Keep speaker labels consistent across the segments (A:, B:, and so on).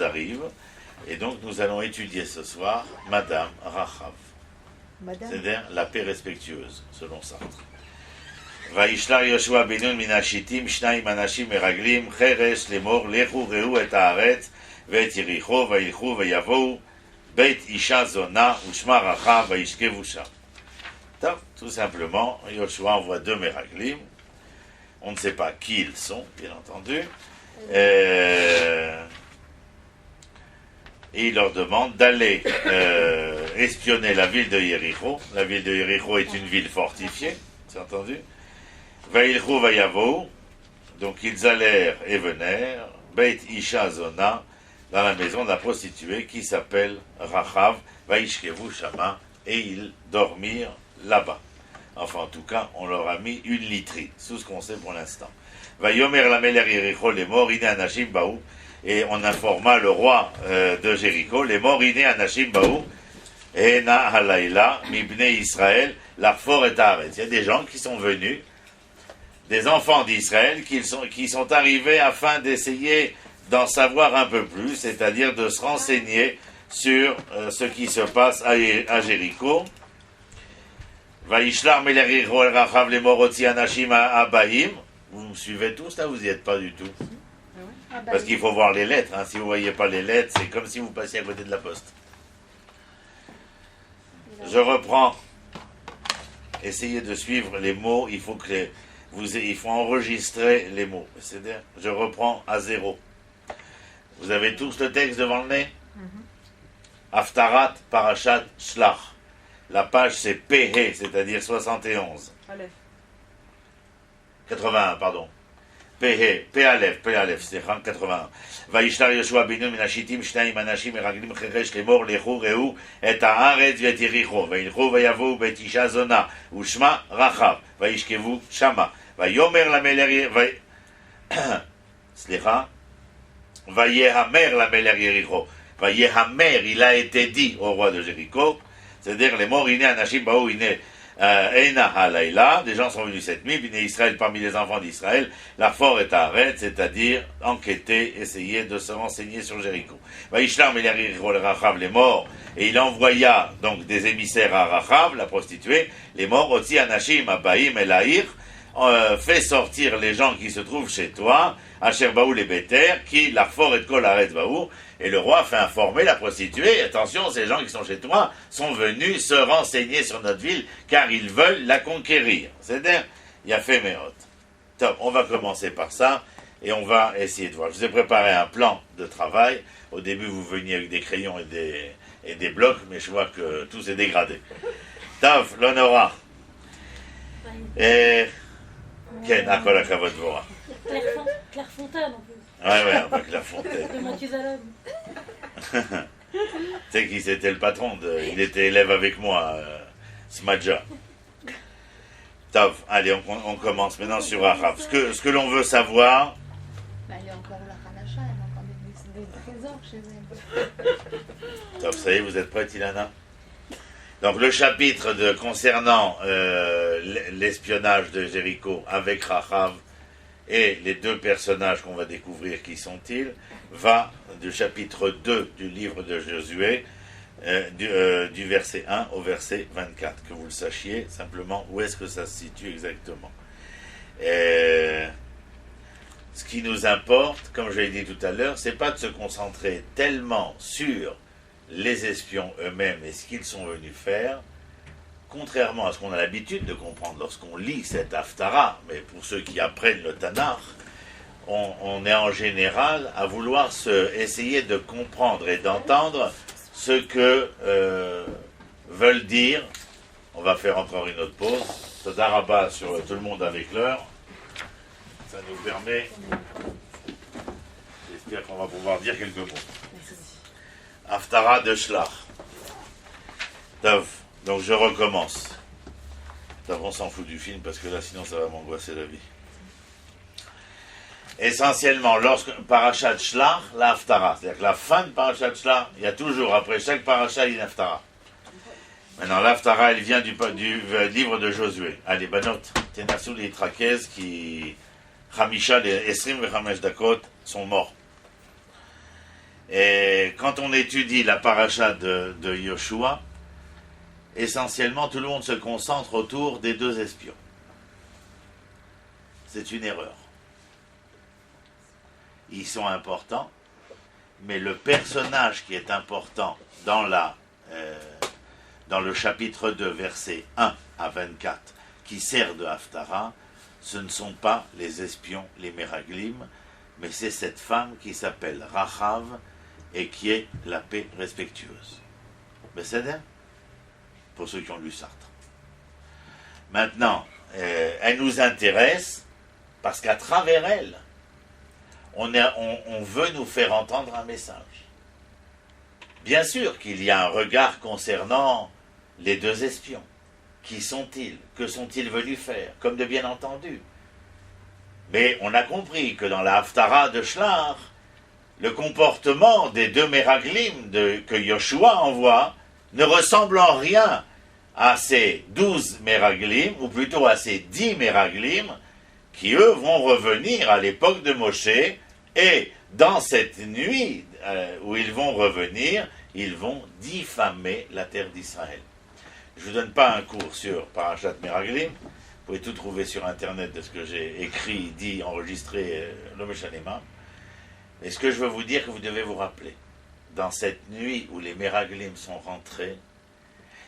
A: elles arrivent. Et donc nous allons étudier ce soir Madame Rachav. C'est-à-dire la paix respectueuse, selon Sartre. וישלח יהושע בן נון מן השיטים 2 אנשים מרגלים חרש לאמור לכו ראו את הארץ ואת יריחו וילכו ויבואו בית אישה זונה ושמה רחב וישכבו שם. Tout simplement, Yoshua envoie 2 Meraglim. On ne sait pas qui ils sont, bien entendu. Et il leur demande d'aller espionner la ville de Yéricho. La ville de Yéricho est une ville fortifiée, c'est entendu. Vailchou Vayavo, donc ils allèrent et venèrent, Beit Isha Zona, dans la maison de la prostituée qui s'appelle Rachav, Vaishkevu Shama, et ils dormirent là-bas. Enfin, en tout cas, on leur a mis une literie, c'est tout ce qu'on sait pour l'instant. Vayomer la Meler Yéricho, les morts, Ine Anashim Baou, et on informa le roi de Jéricho, les morts, Ine Anashim Baou, Ena Halayla, Mibne Israël, l'Arfor et Haaretz. Il y a des gens qui sont venus, des enfants d'Israël qui sont arrivés afin d'essayer d'en savoir un peu plus, c'est-à-dire de se renseigner sur ce qui se passe à Jéricho. Vaishlar Melericho el Rachav le Morotzi Anashim Abaim. Vous me suivez tous là? Vous n'y êtes pas du tout. Parce qu'il faut voir les lettres. Si vous ne voyez pas les lettres, c'est comme si vous passiez à côté de la poste. Je reprends. Essayez de suivre les mots. Il faut enregistrer les mots. C'est-à-dire, je reprends à 0. Vous avez tous le texte devant le nez? Haftarat Parashat Shlach. La page c'est P-He, c'est-à-dire 71. 81, pardon. P-He, P-Alef, c'est 81. וישלח יהושע בן נון מן השיטים 2 אנשים מרגלים חרש לאמור לכו ראו את הארץ ואת יריחו וילכו ויבואו בית אישה זונה ושמה רחב וישכבו שמה ויאמר למלך ויהמר למלך יריחו ויהמר, il a été dit au roi de Jéricho, c'est-à-dire les morts, Iné Anashim Baou Iné Eina Halayla, des gens sont venus cette nuit, Biné Israël parmi les enfants d'Israël, l'Arfor et Haaretz, c'est-à-dire enquêter, essayer de se renseigner sur Jéricho. Vaishlar Meler Yericho le Rachav, les morts, et il envoya donc des émissaires à Rachav, la prostituée, les morts, Otzi Anashim Abaim El Haïr, fait sortir les gens qui se trouvent chez toi, Asher Baou les Béter, qui l'Arfor et Kol Haaretz Baou, et le roi fait informer la prostituée, attention, ces gens qui sont chez toi sont venus se renseigner sur notre ville, car ils veulent la conquérir. C'est-à-dire, il y a fait Méhot. Top, on va commencer par ça, et on va essayer de voir. Je vous ai préparé un plan de travail. Au début, vous veniez avec des crayons et des blocs, mais je vois que tout s'est dégradé. Tav, l'honora. Et... Ken, à quoi la cavote voix?
B: Clairefontaine en plus.
A: Ouais, avec Clairefontaine.
B: De Mathusalem.
A: Tu sais qui c'était le patron il était élève avec moi, Smadja. Tav, allez, on commence maintenant sur Rachav. Ce que l'on veut savoir.
C: Il y a encore la Hanacha, il y a encore des trésors chez elle.
A: Tav, ça y est, vous êtes prête, Ilana? Donc le chapitre concernant l'espionnage de Jéricho avec Rachav et les 2 personnages qu'on va découvrir, qui sont-ils, va du chapitre 2 du livre de Josué, du verset 1 au verset 24, que vous le sachiez simplement où est-ce que ça se situe exactement. Ce qui nous importe, comme je l'ai dit tout à l'heure, c'est pas de se concentrer tellement sur les espions eux-mêmes et ce qu'ils sont venus faire, contrairement à ce qu'on a l'habitude de comprendre lorsqu'on lit cette Haftara, mais pour ceux qui apprennent le Tanakh, on est en général à vouloir essayer de comprendre et d'entendre ce que veulent dire. On va faire encore une autre pause. Toda Rabba sur tout le monde avec l'heure. Ça nous permet, j'espère qu'on va pouvoir dire quelques mots. Haftara de Shlach. Tov. Donc je recommence. D'abord on s'en fout du film parce que là sinon ça va m'angoisser la vie. Essentiellement, lorsque Parashat Shlach, la Haftara, c'est-à-dire que la fin de Parashat Shlach, il y a toujours, après chaque Parashat, il y a une Haftara. Maintenant, la Haftara, elle vient du livre de Josué. Allez, Banot, Tenassou les Trakez qui, Hamisha, les Esrim et Hamesh Dakot sont morts. Et quand on étudie la paracha de Yoshua, essentiellement tout le monde se concentre autour des deux espions. C'est une erreur. Ils sont importants, mais le personnage qui est important dans le chapitre 2, versets 1 à 24, qui sert de Haftara, ce ne sont pas les espions, les Meraglim, mais c'est cette femme qui s'appelle Rachav et qui est la paix respectueuse. Mais c'est elle, pour ceux qui ont lu Sartre. Maintenant, elle nous intéresse parce qu'à travers elle, on veut nous faire entendre un message. Bien sûr qu'il y a un regard concernant les deux espions. Qui sont-ils? Que sont-ils venus faire? Comme de bien entendu. Mais on a compris que dans la Haftara de Shlach, le comportement des deux Meraglim que Yoshua envoie ne ressemble en rien à ces 12 Meraglim, ou plutôt à ces 10 Meraglim, qui eux vont revenir à l'époque de Moshe, et dans cette nuit où ils vont revenir, ils vont diffamer la terre d'Israël. Je ne vous donne pas un cours sur Parashat Meraglim, vous pouvez tout trouver sur internet de ce que j'ai écrit, dit, enregistré, le Meshanema. Mais ce que je veux vous dire, que vous devez vous rappeler, dans cette nuit où les Meraglim sont rentrés,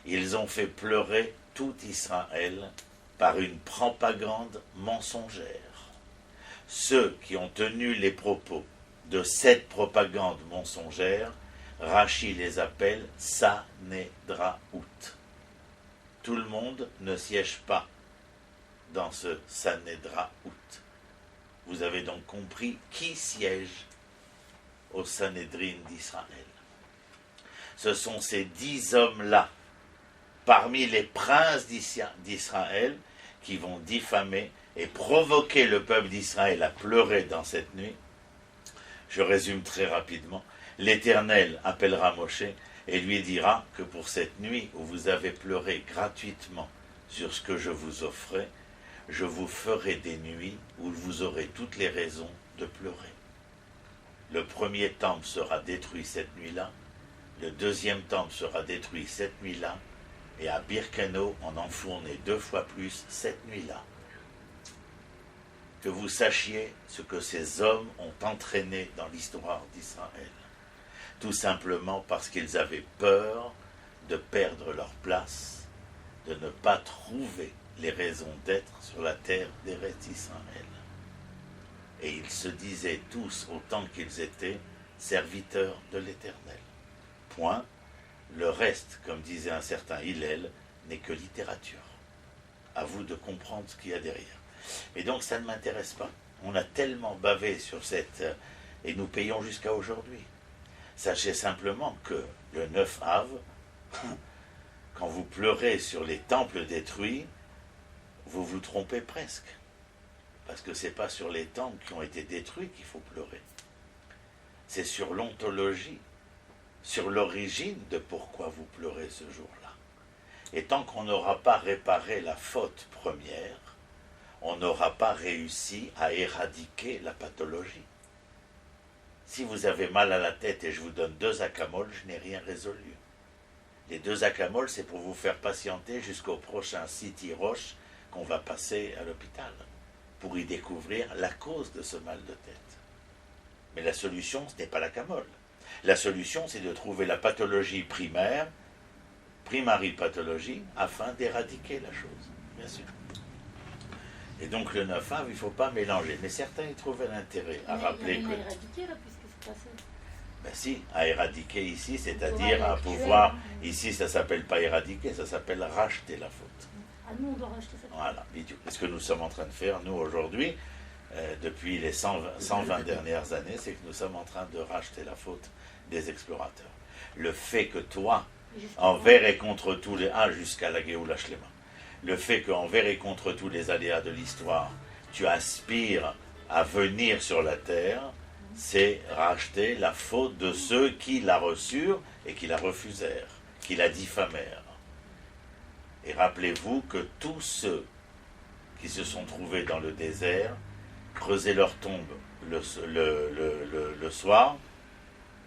A: ils ont fait pleurer tout Israël par une propagande mensongère. Ceux qui ont tenu les propos de cette propagande mensongère, Rachi les appelle Sanedraout. Tout le monde ne siège pas dans ce Sanedraout. Vous avez donc compris qui siège au Sanhédrin d'Israël. Ce sont ces 10 hommes-là, parmi les princes d'Israël, qui vont diffamer et provoquer le peuple d'Israël à pleurer dans cette nuit. Je résume très rapidement. L'Éternel appellera Moshe et lui dira que pour cette nuit où vous avez pleuré gratuitement sur ce que je vous offrais, je vous ferai des nuits où vous aurez toutes les raisons de pleurer. Le premier temple sera détruit cette nuit-là, le deuxième temple sera détruit cette nuit-là, et à Birkeno, on en fournit 2 fois plus cette nuit-là. Que vous sachiez ce que ces hommes ont entraîné dans l'histoire d'Israël. Tout simplement parce qu'ils avaient peur de perdre leur place, de ne pas trouver les raisons d'être sur la terre d'Eretz Israël. Et ils se disaient tous, autant qu'ils étaient, serviteurs de l'Éternel. Point. Le reste, comme disait un certain Hillel, n'est que littérature. À vous de comprendre ce qu'il y a derrière. Et donc ça ne m'intéresse pas. On a tellement bavé sur cette... et nous payons jusqu'à aujourd'hui. Sachez simplement que le 9 Av, quand vous pleurez sur les temples détruits, vous vous trompez presque. Parce que ce n'est pas sur les temples qui ont été détruits qu'il faut pleurer. C'est sur l'ontologie, sur l'origine de pourquoi vous pleurez ce jour-là. Et tant qu'on n'aura pas réparé la faute première, on n'aura pas réussi à éradiquer la pathologie. Si vous avez mal à la tête et je vous donne 2 acamol, je n'ai rien résolu. Les 2 acamol, c'est pour vous faire patienter jusqu'au prochain City Roche qu'on va passer à l'hôpital, pour y découvrir la cause de ce mal de tête. Mais la solution, ce n'est pas l'acamol. La solution, c'est de trouver la pathologie primaire, primary pathologie, afin d'éradiquer la chose, bien sûr. Et donc le 9 av, il ne faut pas mélanger. Mais certains y trouvaient l'intérêt à rappeler que...
B: Il y a rien à éradiquer là, puisque c'est passé.
A: Ben si, à éradiquer ici, c'est-à-dire à pouvoir... Ici, ça ne s'appelle pas éradiquer, ça s'appelle racheter la faute.
B: Ah, nous, on doit racheter ça.
A: Voilà, c'est ce que nous sommes en train de faire, nous, aujourd'hui, depuis les 120 dernières années, c'est que nous sommes en train de racheter la faute des explorateurs. Le fait que toi, envers et contre tous les... Ah, jusqu'à la Géoula Shlema. Le fait qu'envers et contre tous les aléas de l'histoire, tu aspires à venir sur la terre, c'est racheter la faute de ceux qui la reçurent et qui la refusèrent, qui la diffamèrent. Et rappelez-vous que tous ceux qui se sont trouvés dans le désert creusaient leur tombe le soir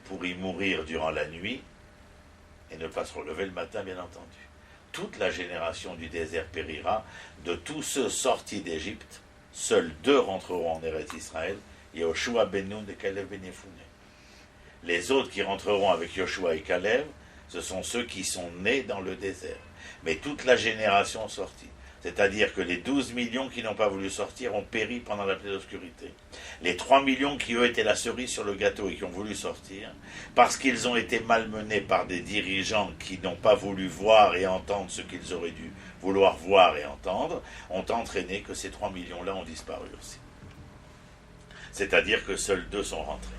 A: pour y mourir durant la nuit et ne pas se relever le matin, bien entendu. Toute la génération du désert périra. De tous ceux sortis d'Égypte, seuls 2 rentreront en Eretz Israël, Yoshua ben Nun et Caleb ben Yefuneh. Les autres qui rentreront avec Yoshua et Caleb, ce sont ceux qui sont nés dans le désert. Mais toute la génération sortie, c'est-à-dire que les 12 millions qui n'ont pas voulu sortir ont péri pendant la pleine obscurité. Les 3 millions qui, eux, étaient la cerise sur le gâteau et qui ont voulu sortir, parce qu'ils ont été malmenés par des dirigeants qui n'ont pas voulu voir et entendre ce qu'ils auraient dû vouloir voir et entendre, ont entraîné que ces 3 millions-là ont disparu aussi. C'est-à-dire que seuls 2 sont rentrés.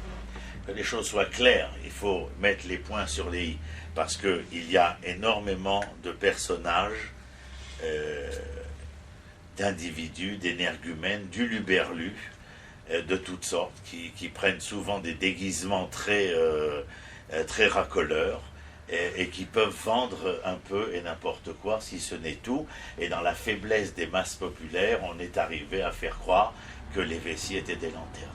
A: Que les choses soient claires, il faut mettre les points sur les i, parce qu'il y a énormément de personnages, d'individus, d'énergumènes, d'uluberlus, de toutes sortes, qui prennent souvent des déguisements très racoleurs, et qui peuvent vendre un peu et n'importe quoi, si ce n'est tout. Et dans la faiblesse des masses populaires, on est arrivé à faire croire que les vessies étaient des lanternes.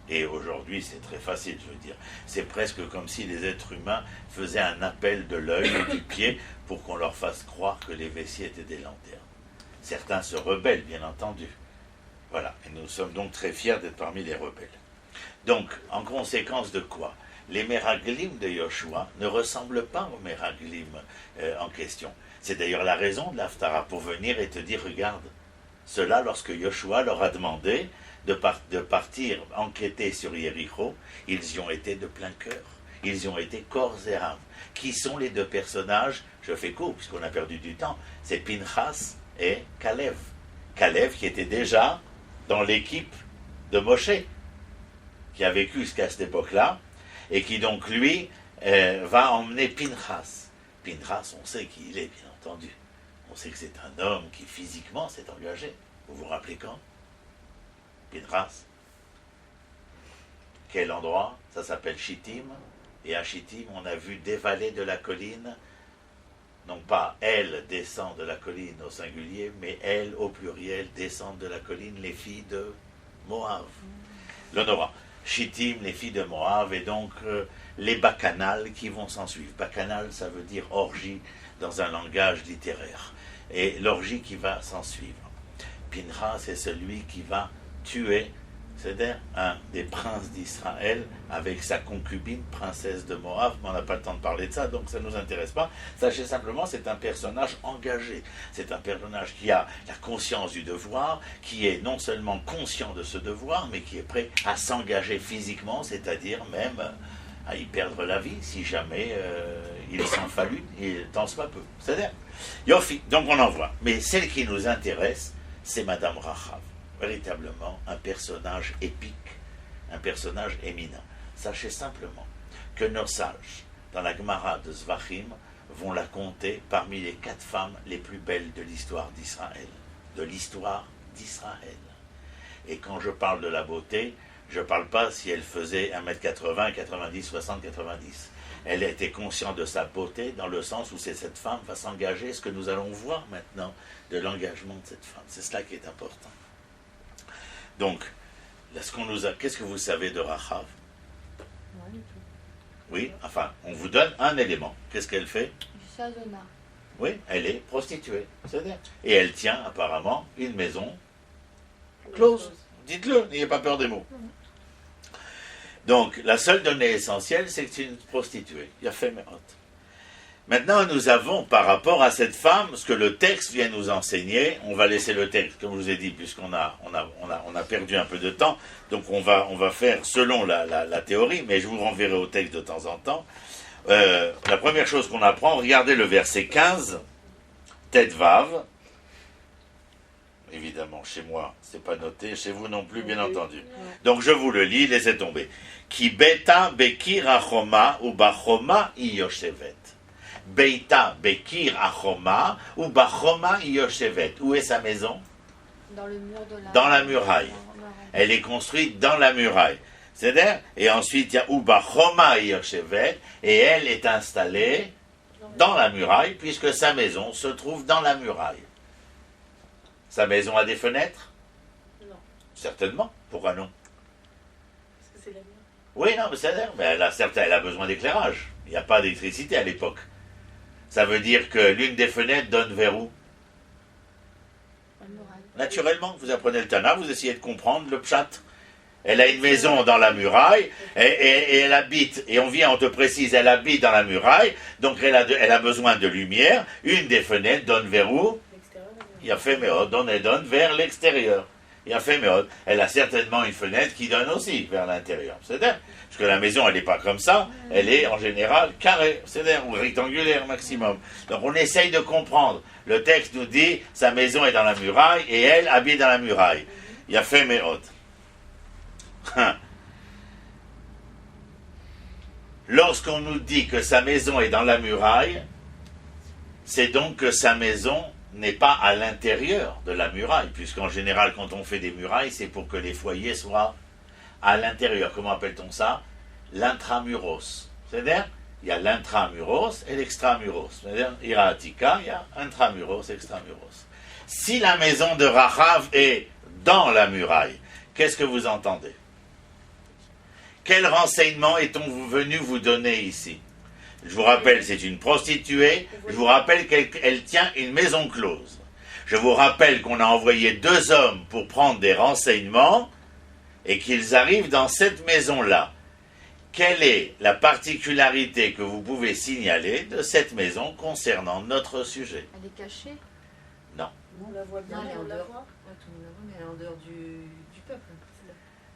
A: Et aujourd'hui, c'est très facile, je veux dire. C'est presque comme si les êtres humains faisaient un appel de l'œil ou du pied pour qu'on leur fasse croire que les vessies étaient des lanternes. Certains se rebellent, bien entendu. Voilà, et nous sommes donc très fiers d'être parmi les rebelles. Donc, en conséquence de quoi? Les Meraglim de Yoshua ne ressemblent pas aux Meraglim en question. C'est d'ailleurs la raison de l'Haftara, pour venir et te dire, regarde, cela lorsque Yoshua leur a demandé de partir enquêter sur Yéricho, ils y ont été de plein cœur. Ils y ont été corps et âme. Qui sont les 2 personnages? Je fais court, puisqu'on a perdu du temps. C'est Pinchas et Kalev. Kalev qui était déjà dans l'équipe de Moshe, qui a vécu jusqu'à cette époque-là, et qui donc, lui, va emmener Pinchas. Pinchas, on sait qui il est, bien entendu. On sait que c'est un homme qui, physiquement, s'est engagé. Vous vous rappelez quand? Pinchas. Quel endroit? Ça s'appelle Shittim. Et à Shittim, on a vu dévaler de la colline, non pas elle descend de la colline au singulier, mais elle au pluriel descend de la colline, les filles de Moab. L'honorant. Shittim, les filles de Moab, et donc les bacchanales qui vont s'en suivre. Bacchanal, ça veut dire orgie dans un langage littéraire. Et l'orgie qui va s'en suivre. Pinchas, c'est celui qui va tuer, c'est-à-dire un des princes d'Israël avec sa concubine, princesse de Moab, mais on n'a pas le temps de parler de ça, donc ça ne nous intéresse pas. Sachez simplement, c'est un personnage engagé, c'est un personnage qui a la conscience du devoir, qui est non seulement conscient de ce devoir, mais qui est prêt à s'engager physiquement, c'est-à-dire même à y perdre la vie, si jamais il s'en fallut, et tant soit peu. C'est-à-dire, Yofi, donc on en voit. Mais celle qui nous intéresse, c'est Madame Rachav. Véritablement un personnage épique, un personnage éminent. Sachez simplement que nos sages, dans la Gemara de Zvachim, vont la compter parmi les 4 femmes les plus belles de l'histoire d'Israël. De l'histoire d'Israël. Et quand je parle de la beauté, je ne parle pas si elle faisait 1m80, 90, 60, 90. Elle était consciente de sa beauté dans le sens où cette femme va s'engager, ce que nous allons voir maintenant de l'engagement de cette femme. C'est cela qui est important. Donc, qu'est-ce que vous savez de Rachav? Oui, enfin, on vous donne un élément. Qu'est-ce qu'elle fait?
C: Du Sazona.
A: Oui, elle est prostituée. C'est-à-dire. Et elle tient apparemment une maison close. Dites-le, n'ayez pas peur des mots. Donc, la seule donnée essentielle, c'est que c'est une prostituée. Il y a fait Mérot. Maintenant, nous avons, par rapport à cette femme, ce que le texte vient nous enseigner. On va laisser le texte, comme je vous ai dit, puisqu'on a perdu un peu de temps. Donc, on va faire selon la théorie, mais je vous renverrai au texte de temps en temps. La première chose qu'on apprend, regardez le verset 15, Tet Vav. Évidemment, chez moi, c'est pas noté, chez vous non plus, bien entendu. Donc, je vous le lis, laissez tomber. Ki beta bekir achoma ou bachoma iyoshevet. Beita bekir achoma ou bachoma iyoshevet. Où est sa maison?
C: Dans le mur de la...
A: Dans la muraille. Elle est construite dans la muraille. C'est-à-dire, et ensuite, il y a ou bachoma iyoshevet, et elle est installée dans la muraille, puisque sa maison se trouve dans la muraille. Sa maison a des fenêtres?
B: Non.
A: Certainement. Pourquoi non?
B: Parce que c'est la mienne.
A: Oui, non, mais c'est-à-dire, mais elle a besoin d'éclairage. Il n'y a pas d'électricité à l'époque. Ça veut dire que l'une des fenêtres donne vers où?
C: La muraille.
A: Naturellement, vous apprenez le Tana, vous essayez de comprendre le pshat. Elle a une maison dans la muraille et elle habite, et on te précise, elle habite dans la muraille, donc elle a besoin de lumière. Une des fenêtres donne vers où? Il a fait Méod, elle donne vers l'extérieur. Il a fait Méod. Elle a certainement une fenêtre qui donne aussi vers l'intérieur. C'est-à-dire, parce que la maison, elle n'est pas comme ça, elle est en général carrée, c'est-à-dire, ou rectangulaire maximum. Donc on essaye de comprendre. Le texte nous dit, sa maison est dans la muraille et elle habite dans la muraille. Il a fait Méod. Lorsqu'on nous dit que sa maison est dans la muraille, c'est donc que sa maison n'est pas à l'intérieur de la muraille, puisqu'en général, quand on fait des murailles, c'est pour que les foyers soient à l'intérieur. Comment appelle-t-on ça? L'intramuros. C'est-à-dire, il y a l'intramuros et l'extramuros. C'est-à-dire, iratika, il y a intramuros, extramuros. Si la maison de Rachav est dans la muraille, qu'est-ce que vous entendez? Quel renseignement est-on venu vous donner ici? Je vous rappelle, c'est une prostituée. Je vous rappelle qu'elle tient une maison close. Je vous rappelle qu'on a envoyé 2 hommes pour prendre des renseignements et qu'ils arrivent dans cette maison-là. Quelle est la particularité que vous pouvez signaler de cette maison concernant notre sujet?
C: Elle est cachée.
A: Non.
B: On la voit bien,
D: Non, elle est en
B: on la
D: dehors.
B: voit.
D: Ouais, tout le monde la voit, mais elle est en dehors du peuple.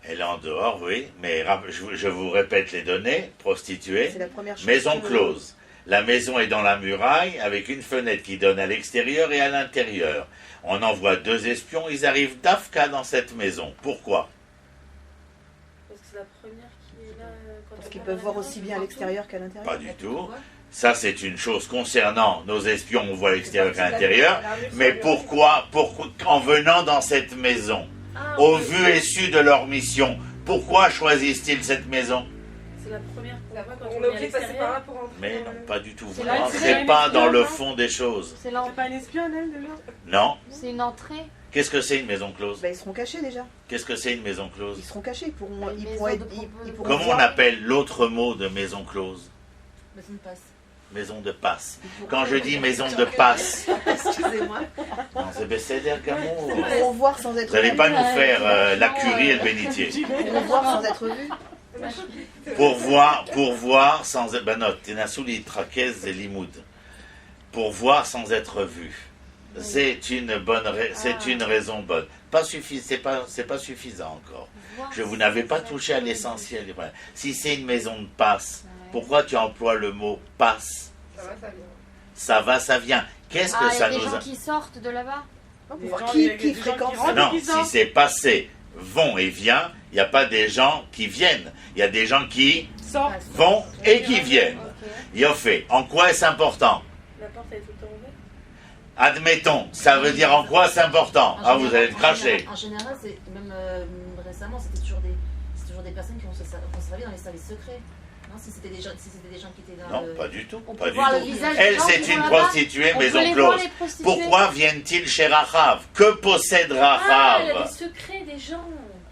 A: Elle est en dehors, oui, mais je vous répète les données. Prostituée,
E: C'est la première chose.
A: maison close. La maison est dans la muraille avec une fenêtre qui donne à l'extérieur et à l'intérieur. On envoie 2 espions, ils arrivent d'Afka dans cette maison. Pourquoi?
B: Parce que c'est la première qui est là. Quand
E: Parce
B: on
E: qu'ils
B: va
E: peuvent
B: la
E: voir
B: maison,
E: aussi
B: ils
E: bien à
B: voient
E: l'extérieur qu'à l'intérieur.
A: Pas du tout. Ça, c'est une chose concernant nos espions, on voit à l'extérieur qu'à l'intérieur. Mais pourquoi, en venant dans cette maison,
B: tout. Ah,
A: au
B: oui.
A: vu et su de leur mission, pourquoi choisissent-ils cette maison?
B: C'est la première qu'on voit quand
F: On
B: on
F: est
B: est à
F: obligé de passer par
B: l'extérieur.
F: là pour rentrer.
A: Mais non, pas du tout. Vous
C: C'est
A: ne
C: la-
A: rentrez
C: c'est
A: pas
C: une
A: dans le
C: espionne,
A: fond des choses.
C: C'est
F: C'est pas une espionne, elle, déjà?
A: Non.
C: C'est une entrée.
A: Qu'est-ce que c'est une maison close?
E: Bah, ils seront cachés déjà.
A: Qu'est-ce que c'est une maison
E: Ils
A: close?
E: seront cachés. Ils pourront,
C: Une
E: ils
C: maison
E: pourront être.
C: de
E: Ils pourront
A: Comment on
E: voir.
A: appelle l'autre mot de maison close?
D: Maison de passe.
A: Maison de passe. Quand je dis maison de passe,
E: Excusez-moi.
A: non, c'est Besséder Camour.
E: Ils pourront voir sans être
A: Vous n'allez
E: vus.
A: pas nous faire la curie et le bénitier.
E: Ils pourront voir sans être vus.
A: Pour voir sans être... Ben non, Tenasouli, Trakez et Limoud. Pour voir sans être vu. C'est une raison bonne. C'est pas suffisant encore. Vous n'avez pas touché à l'essentiel. Si c'est une maison de passe, pourquoi tu emploies le mot passe?
F: Ça va, ça vient.
A: Ça va, ça vient. Qu'est-ce que
C: Ah, il y
A: ça
C: a des
A: nous
C: gens
A: a...
C: qui sortent de là-bas.
E: Pour
F: Des
E: voir
F: gens- il y a
E: qui
F: des gens
E: fréquente.
F: qui rentrent.
A: Non,
F: qui
A: si
F: sortent.
A: c'est passé, vont et vient, il n'y a pas des gens qui viennent. Il y a des gens qui
F: Sors.
A: vont et qui viennent.
C: Ok.
A: Il a fait. En quoi est-ce important?
B: La porte elle est tout le temps ouverte.
A: Admettons, ça veut dire en quoi c'est important?
D: En
A: Ah, vous
D: général-
A: allez te cracher.
D: En général, c'est même récemment, c'est toujours des personnes qui vont se servir dans les services secrets. Non, si c'était des gens qui étaient dans
A: Non,
D: le...
A: pas du tout.
C: On
A: Pas
C: peut
A: du
C: voir le
A: tout.
C: visage des
A: Elle,
C: gens
A: c'est
C: qui
A: une
C: vont là-bas.
A: prostituée,
C: On peut
A: maison
C: les voir,
A: close.
C: les prostituées.
A: Pourquoi viennent-ils chez Rachav? Que possède
B: Ah, elle a
A: Rachav?
B: des secrets des gens.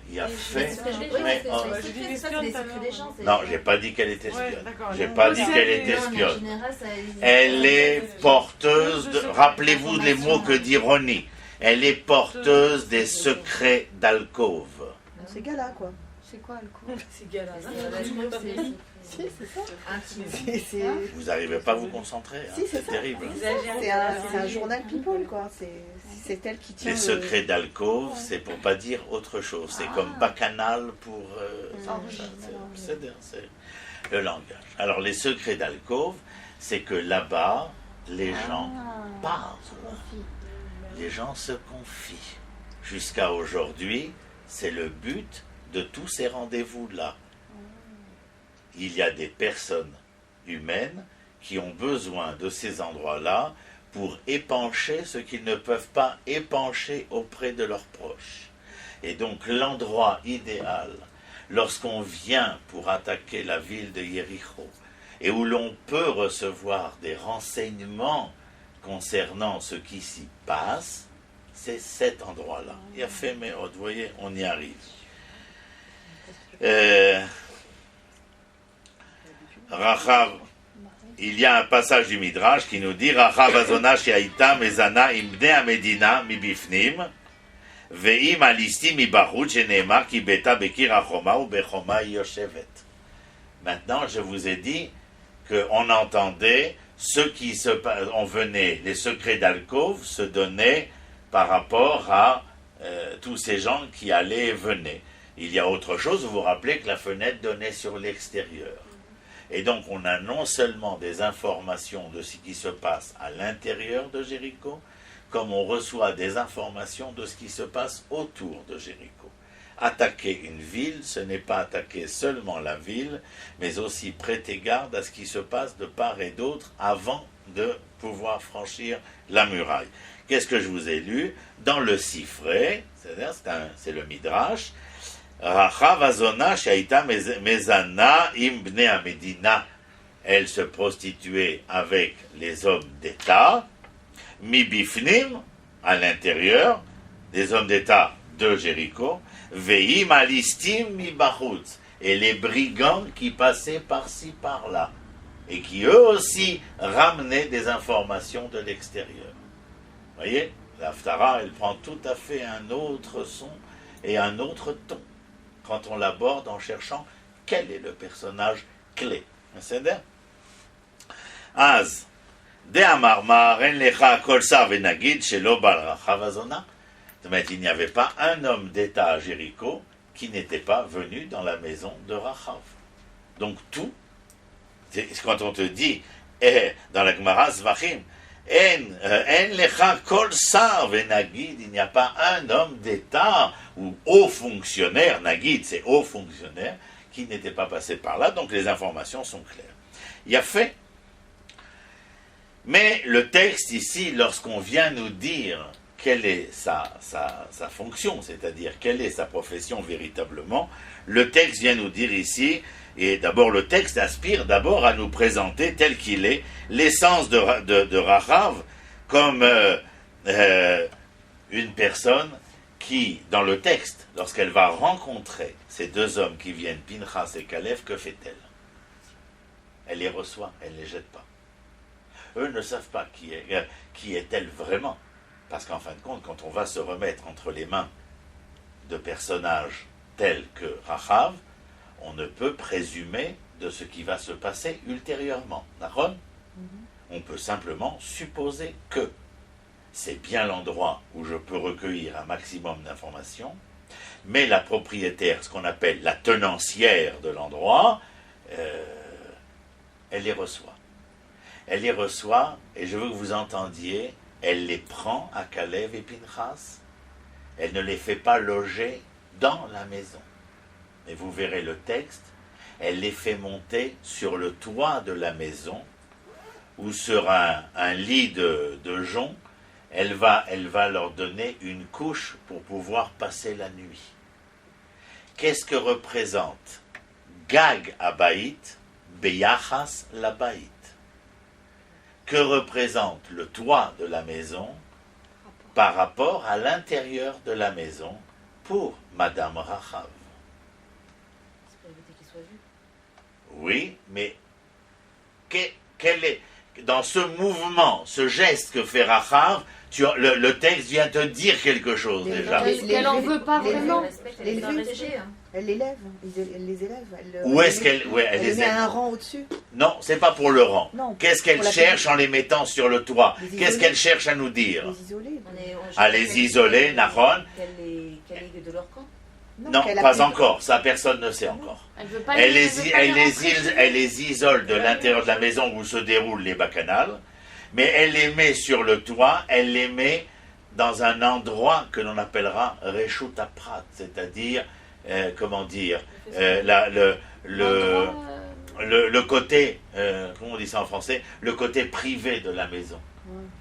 A: Il a
B: Mais
A: fait.
D: C'est ce que je veux
B: Mais,
D: dire,
A: mais,
D: c'est
A: oh.
D: c'est
F: j'ai dit
D: secret,
F: une
D: ça, c'est
F: espionne
D: des
F: tout à
D: secrets
F: l'heure.
D: des gens. c'est-
A: Non, j'ai pas dit qu'elle était
F: Ouais,
A: espionne.
F: d'accord.
A: J'ai pas dit
F: C'est-
A: qu'elle était
D: Non, mais en
A: espionne.
D: général, ça-
A: Elle est porteuse de... Rappelez-vous les mots que dit Ronnie. Elle est porteuse des secrets d'alcôve.
E: Ces gars-là, quoi.
C: C'est quoi le coup?
B: C'est galère.
D: Je crois que c'est
E: Si, c'est ça.
D: intime.
E: C'est
A: Vous n'arrivez pas à vous concentrer. hein.
E: Si, c'est
A: C'est
E: ça.
A: terrible.
E: c'est un journal people, quoi. C'est elle qui tient.
A: Les secrets d'alcôve, c'est pour pas dire autre chose. C'est comme bacchanal pour... c'est le langage. Alors, les secrets d'alcôve, c'est que là-bas, les gens parlent. Les gens se confient. Jusqu'à aujourd'hui, c'est le but de tous ces rendez-vous-là. Il y a des personnes humaines qui ont besoin de ces endroits-là pour épancher ce qu'ils ne peuvent pas épancher auprès de leurs proches. Et donc l'endroit idéal, lorsqu'on vient pour attaquer la ville de Jéricho, et où l'on peut recevoir des renseignements concernant ce qui s'y passe, c'est cet endroit-là. Il a fait, mais vous voyez, on y arrive. Rachav, il y a un passage du Midrash qui nous dit Rachav azona she'aita mezana im bnei hamedina mibifnim ve'im alistim mibachut shene'emar ki beta bekir hachoma ubechoma yoshevet. Maintenant, je vous ai dit qu'on entendait on venait, les secrets d'alcôve se donnaient par rapport à tous ces gens qui allaient et venaient. Il y a autre chose, vous vous rappelez que la fenêtre donnait sur l'extérieur. Et donc on a non seulement des informations de ce qui se passe à l'intérieur de Jéricho, comme on reçoit des informations de ce qui se passe autour de Jéricho. Attaquer une ville, ce n'est pas attaquer seulement la ville, mais aussi prêter garde à ce qui se passe de part et d'autre avant de pouvoir franchir la muraille. Qu'est-ce que je vous ai lu? Dans le Sifré, c'est le Midrash, Rachav azona she'aita mezana im bnei hamedina. Elle se prostituait avec les hommes d'État, mi bifnim, à l'intérieur, des hommes d'État de Jéricho, ve'im alistim mi bachutz, et les brigands qui passaient par-ci par-là, et qui eux aussi ramenaient des informations de l'extérieur. Vous voyez, l'Haftara, elle prend tout à fait un autre son et un autre ton quand on l'aborde en cherchant quel est le personnage clé. C'est-à-dire, Az, de Amarmar, en lecha kol sar venagid shelo bal rachav azona. Il n'y avait pas un homme d'État à Jéricho qui n'était pas venu dans la maison de Rachav. Donc tout, quand on te dit, dans la Gemara Zvachim, en lecha kol sar venagid, il n'y a pas un homme d'État ou haut fonctionnaire, nagid c'est haut fonctionnaire, qui n'était pas passé par là, donc les informations sont claires. Il y a fait. Mais le texte ici, lorsqu'on vient nous dire quelle est sa fonction, c'est-à-dire quelle est sa profession véritablement, le texte vient nous dire ici, et d'abord le texte aspire d'abord à nous présenter tel qu'il est, l'essence de Rachav comme une personne qui, dans le texte, lorsqu'elle va rencontrer ces deux hommes qui viennent, Pinchas et Kalev, que fait-elle? Elle les reçoit, elle ne les jette pas. Eux ne savent pas qui est-elle vraiment. Parce qu'en fin de compte, quand on va se remettre entre les mains de personnages tels que Rachav, on ne peut présumer de ce qui va se passer ultérieurement. D'accord ? On peut simplement supposer que c'est bien l'endroit où je peux recueillir un maximum d'informations, mais la propriétaire, ce qu'on appelle la tenancière de l'endroit, elle les reçoit. Elle les reçoit, et je veux que vous entendiez, elle les prend à Kalev et Pinchas. Elle ne les fait pas loger dans la maison. Et vous verrez le texte, elle les fait monter sur le toit de la maison, ou sur un lit de jonc. Elle va leur donner une couche pour pouvoir passer la nuit. Qu'est-ce que représente Gag Abaït, Beyachas Labaït? Que représente le toit de la maison par rapport à l'intérieur de la maison pour Madame Rachav?
D: C'est pour éviter qu'il soit vu.
A: Oui, mais quel est, dans ce mouvement, ce geste que fait Rachav, le texte vient te dire quelque chose déjà.
C: Elle en veut pas vraiment.
D: Elle les protégée.
E: Elle les lève, elle les élève.
A: Où est-ce qu'elle
E: elle les met à un rang au-dessus.
A: Non, c'est pas pour le rang.
E: Non,
A: Qu'est-ce qu'elle cherche en les mettant sur le toit? Qu'est-ce qu'elle cherche à nous dire?
E: Les isoler.
A: À les isoler, Nahon?
D: Qu'elle est de leur camp.
A: Non, pas encore. Ça, personne ne sait encore.
C: Elle veut pas
A: Elle les isole de l'intérieur de la maison où se déroulent les bacchanales, mais elle les met sur le toit, elle les met dans un endroit que l'on appellera Reshut Aprat, c'est-à-dire, comment dire, le côté, comment on dit ça en français, le côté privé de la maison.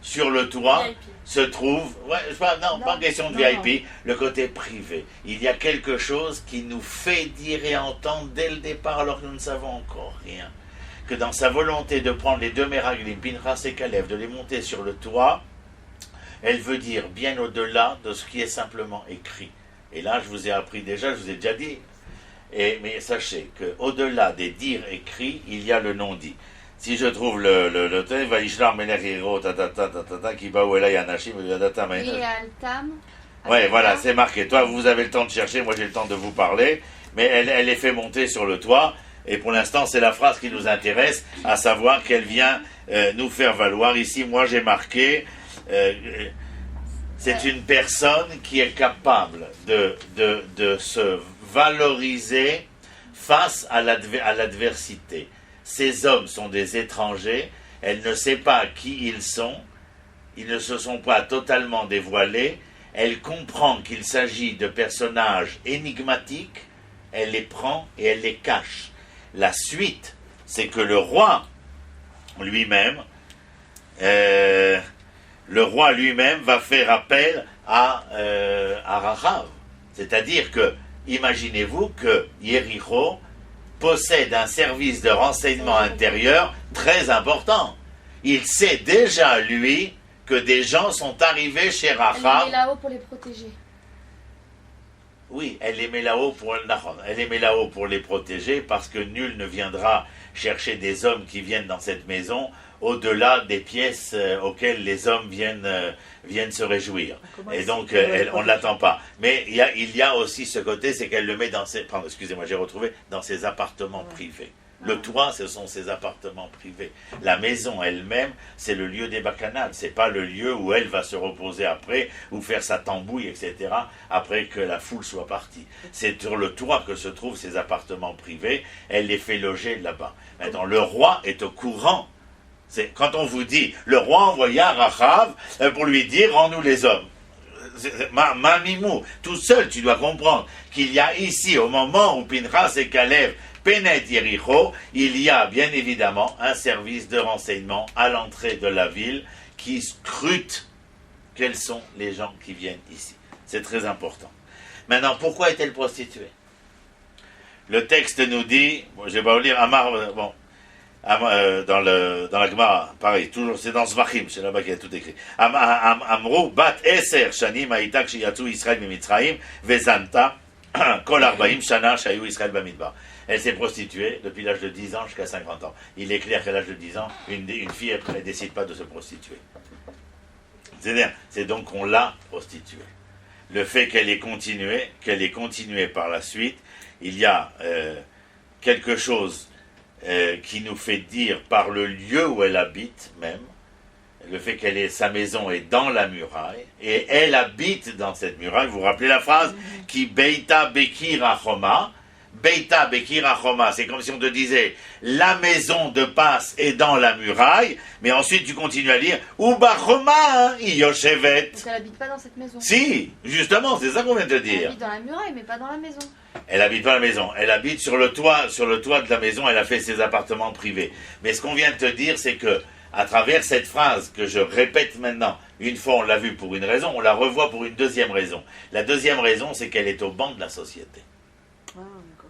A: Sur le toit se trouve, pas question de VIP, le côté privé. Il y a quelque chose qui nous fait dire et entendre dès le départ, alors que nous ne savons encore rien, que dans sa volonté de prendre les deux Meraglim, Pinchas et Kalev, de les monter sur le toit, elle veut dire bien au-delà de ce qui est simplement écrit. Et là, je vous ai appris déjà, je vous ai déjà dit, Mais sachez qu'au-delà des dires écrits, il y a le non-dit. Si je trouve le texte, Vaishlar Melech Hiro, qui va où elle a Anashim,
C: Et Altam.
A: Ouais, voilà, c'est marqué. Toi, vous avez le temps de chercher, moi j'ai le temps de vous parler, mais elle est fait monter sur le toit, et pour l'instant, c'est la phrase qui nous intéresse, à savoir qu'elle vient nous faire valoir. Ici, moi j'ai marqué, c'est une personne qui est capable de se valoriser face à l'adversité. Ces hommes sont des étrangers, elle ne sait pas qui ils sont, ils ne se sont pas totalement dévoilés, elle comprend qu'il s'agit de personnages énigmatiques, elle les prend et elle les cache. La suite, c'est que le roi lui-même va faire appel à Rachav. C'est-à-dire que, imaginez-vous que Yericho possède un service de renseignement intérieur très important. Il sait déjà, lui, que des gens sont arrivés chez
C: Elle est
A: Rachav.
C: là-haut pour les protéger.
A: Oui, elle les met là-haut pour les protéger, parce que nul ne viendra chercher des hommes qui viennent dans cette maison au-delà des pièces auxquelles les hommes viennent se réjouir. Et donc, on ne l'attend pas. Mais il y a aussi ce côté, c'est qu'elle le met dans ses... Pardon, excusez-moi, j'ai retrouvé, dans ses appartements privés. Le toit, ce sont ses appartements privés. La maison elle-même, c'est le lieu des bacchanales. C'est pas le lieu où elle va se reposer après, ou faire sa tambouille, etc., après que la foule soit partie. C'est sur le toit que se trouvent ses appartements privés. Elle les fait loger là-bas. Maintenant, le roi est au courant. C'est quand on vous dit, le roi envoya Rachav pour lui dire, rends-nous les hommes. Mamimou, tout seul, tu dois comprendre qu'il y a ici, au moment où Pinchas et Kalev pénètrent Yericho, il y a bien évidemment un service de renseignement à l'entrée de la ville qui scrute quels sont les gens qui viennent ici. C'est très important. Maintenant, pourquoi est-elle prostituée? Le texte nous dit, je vais pas vous lire, dans la Gemara, pareil, toujours, c'est dans Zvachim, c'est là-bas qu'il y a tout écrit. Amrou, bat eser shanim haïtak sheyatsu Israël mimitzraïm, vezanta, kol arbaim shana shayu Israël bamidbar. Elle s'est prostituée depuis l'âge de 10 ans jusqu'à 50 ans. Il est clair qu'à l'âge de 10 ans, une fille, elle ne décide pas de se prostituer. C'est donc qu'on l'a prostituée. Le fait qu'elle ait continué par la suite, il y a quelque chose qui nous fait dire par le lieu où elle habite même, le fait sa maison est dans la muraille, et elle habite dans cette muraille. Vous vous rappelez la phrase qui Beita Bekir Achoma, Beita Bekir Achoma, c'est comme si on te disait la maison de passe est dans la muraille, mais ensuite tu continues à lire Uba Choma Yoshevet.
C: Donc elle habite pas dans cette maison.
A: Si, justement, c'est ça qu'on vient de te
C: Elle
A: dire.
C: habite dans la muraille, mais pas dans la maison.
A: Elle habite pas la maison, elle habite sur le toit de la maison, elle a fait ses appartements privés. Mais ce qu'on vient de te dire, c'est que, à travers cette phrase que je répète maintenant, une fois on l'a vue pour une raison, on la revoit pour une deuxième raison. La deuxième raison, c'est qu'elle est au banc de la société.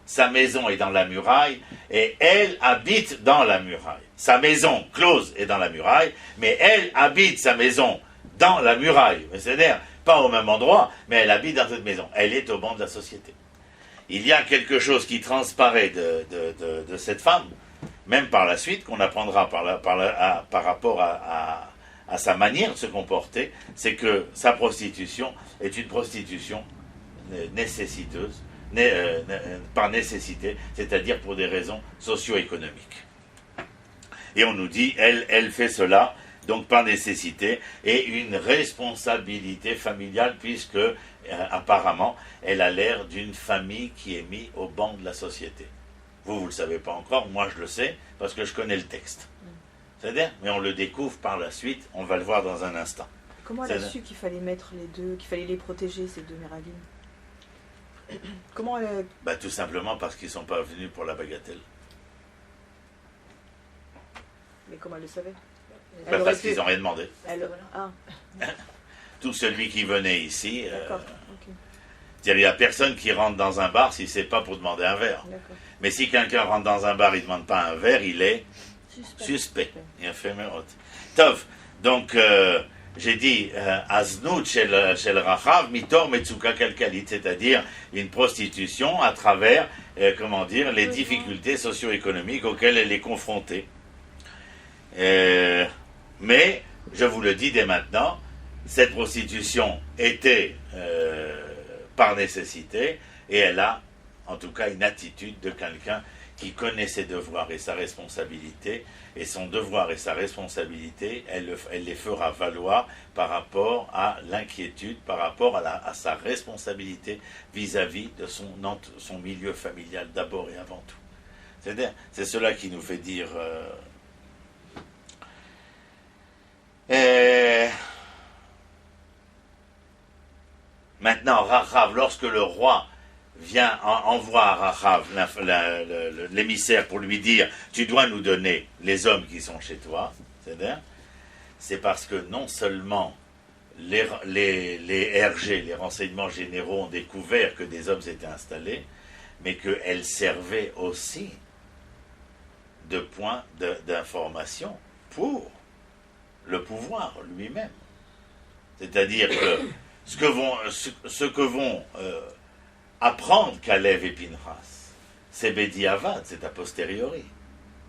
A: Sa maison est dans la muraille, et elle habite dans la muraille. Sa maison close est dans la muraille, mais elle habite sa maison dans la muraille. C'est-à-dire, pas au même endroit, mais elle habite dans cette maison. Elle est au banc de la société. Il y a quelque chose qui transparaît de cette femme, même par la suite, qu'on apprendra par rapport à sa manière de se comporter, c'est que sa prostitution est une prostitution nécessiteuse, par nécessité, c'est-à-dire pour des raisons socio-économiques. Et on nous dit, elle fait cela, donc par nécessité, et une responsabilité familiale, puisque apparemment, elle a l'air d'une famille qui est mise au banc de la société. Vous ne le savez pas encore, moi je le sais, parce que je connais le texte. C'est-à-dire, mais on le découvre par la suite, on va le voir dans un instant.
E: Comment elle a su qu'il fallait mettre les deux, qu'il fallait les protéger, ces deux Meraglim? Comment elle...
A: Tout simplement parce qu'ils ne sont pas venus pour la bagatelle.
E: Mais comment elle le savait?
A: Parce qu'ils n'ont rien demandé. Tout celui qui venait ici... il n'y a personne qui rentre dans un bar si ce n'est pas pour demander un verre. Mais si quelqu'un rentre dans un bar et ne demande pas un verre, il est suspect. Il a fait Tov. Donc, j'ai dit Aznout shel Rachav mitor metzuka kalkalit, c'est-à-dire une prostitution à travers, comment dire, les difficultés socio-économiques auxquelles elle est confrontée. Mais, je vous le dis dès maintenant, cette prostitution était par nécessité, et elle a en tout cas une attitude de quelqu'un qui connaît ses devoirs et sa responsabilité, et son devoir et sa responsabilité, elle les fera valoir par rapport à l'inquiétude, par rapport à sa responsabilité vis-à-vis de son milieu familial d'abord et avant tout. C'est cela qui nous fait dire... Maintenant, Rachav, lorsque le roi envoie à Rachav l'émissaire pour lui dire « Tu dois nous donner les hommes qui sont chez toi », c'est parce que non seulement les RG, les renseignements généraux, ont découvert que des hommes s'étaient installés, mais qu'elles servaient aussi de point d'information pour le pouvoir lui-même. C'est-à-dire que ce que vont apprendre Kalev et Pinchas, c'est Bediavad, c'est a posteriori.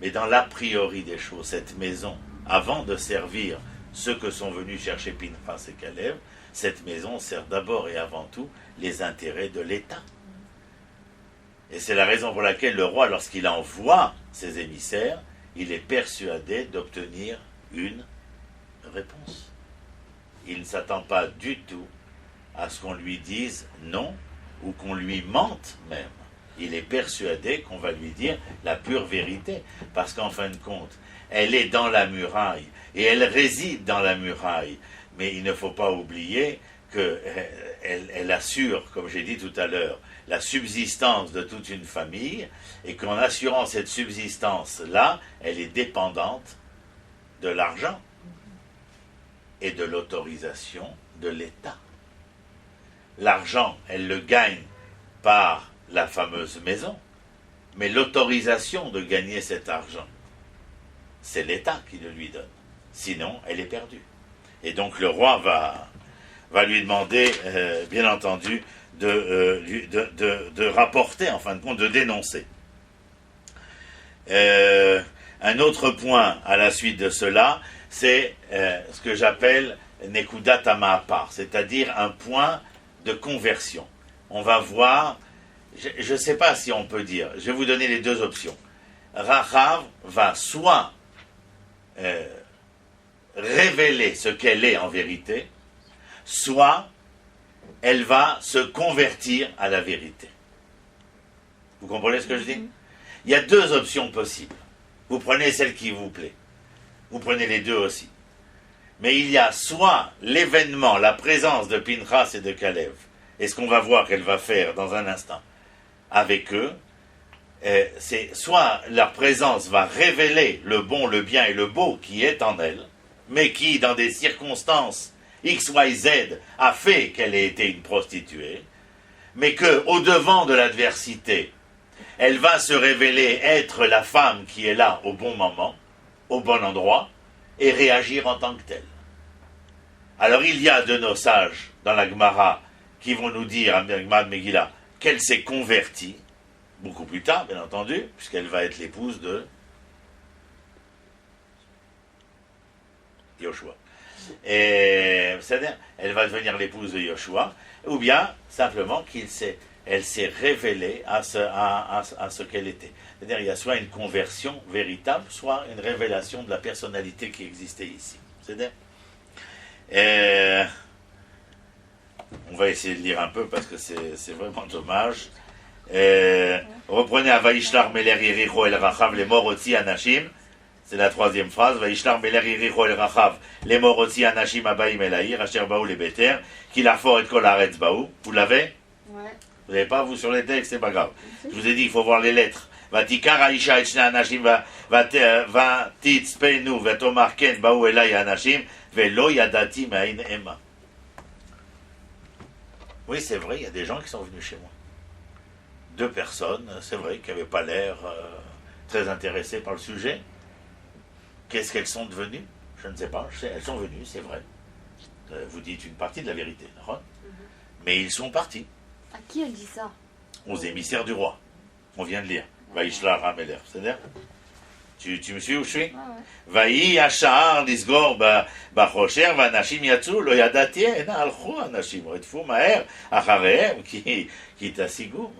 A: Mais dans l'a priori des choses, cette maison, avant de servir ceux que sont venus chercher Pinchas et Kalev, cette maison sert d'abord et avant tout les intérêts de l'État. Et c'est la raison pour laquelle le roi, lorsqu'il envoie ses émissaires, il est persuadé d'obtenir une réponse. Il ne s'attend pas du tout à ce qu'on lui dise non, ou qu'on lui mente même. Il est persuadé qu'on va lui dire la pure vérité, parce qu'en fin de compte, elle est dans la muraille, et elle réside dans la muraille, mais il ne faut pas oublier qu'elle assure, comme j'ai dit tout à l'heure, la subsistance de toute une famille, et qu'en assurant cette subsistance-là, elle est dépendante de l'argent et de l'autorisation de l'État. L'argent, elle le gagne par la fameuse maison, mais l'autorisation de gagner cet argent, c'est l'État qui le lui donne. Sinon, elle est perdue. Et donc le roi va lui demander, bien entendu, de rapporter, en fin de compte, de dénoncer. Un autre point à la suite de cela, c'est ce que j'appelle Nekudat Hama'apar, c'est-à-dire un point de conversion. On va voir, je ne sais pas si on peut dire, je vais vous donner les deux options. Rachav va soit révéler ce qu'elle est en vérité, soit elle va se convertir à la vérité. Vous comprenez ce que je dis? Il y a deux options possibles. Vous prenez celle qui vous plaît. Vous prenez les deux aussi. Mais il y a soit l'événement, la présence de Pinchas et de Kalev, et ce qu'on va voir qu'elle va faire dans un instant avec eux, c'est soit leur présence va révéler le bon, le bien et le beau qui est en elle, mais qui, dans des circonstances X, Y, Z, a fait qu'elle ait été une prostituée, mais qu'au devant de l'adversité, elle va se révéler être la femme qui est là au bon moment, au bon endroit, et réagir en tant que telle. Alors il y a de nos sages dans la Gemara qui vont nous dire, à Gemara de Megillah, qu'elle s'est convertie, beaucoup plus tard, bien entendu, puisqu'elle va être l'épouse de Yoshua. Et c'est-à-dire, elle va devenir l'épouse de Yoshua, ou bien simplement elle s'est révélée à ce qu'elle était. C'est-à-dire, il y a soit une conversion véritable, soit une révélation de la personnalité qui existait ici. C'est-à-dire, on va essayer de lire un peu parce que c'est vraiment dommage. Reprenez à Vaishlar Meler Yericho El Rachav les morotzi anashim. C'est la troisième phrase. Vaishlar Meler Yericho El Rachav les morotzi anashim abaim elaïr asher baou les beter qui la for et kol haaretz baou. Vous l'avez?
B: Ouais.
A: Vous n'avez pas, vous, sur les textes, c'est pas grave. Je vous ai dit, il faut voir les lettres. Vatikar Aisha et Shne Anashim va titzpenu vetomar ken baou elai anashim velo yadati ma'in ema. Oui, c'est vrai, il y a des gens qui sont venus chez moi. Deux personnes, c'est vrai, qui n'avaient pas l'air très intéressées par le sujet. Qu'est-ce qu'elles sont devenues? Je ne sais pas, elles sont venues, c'est vrai. Vous dites une partie de la vérité, d'accord? Mais ils sont partis
C: À qui elle dit ça?
A: aux émissaires du roi. On vient de lire. Vaishla Rameler. C'est-à-dire, tu me suis où je suis? ויהי השער לסגור בחושר, ואנשים יצאו, לא ידעתי, הנה הלכו אנשים, רדפו מהר אחריהם, כי תשיגו.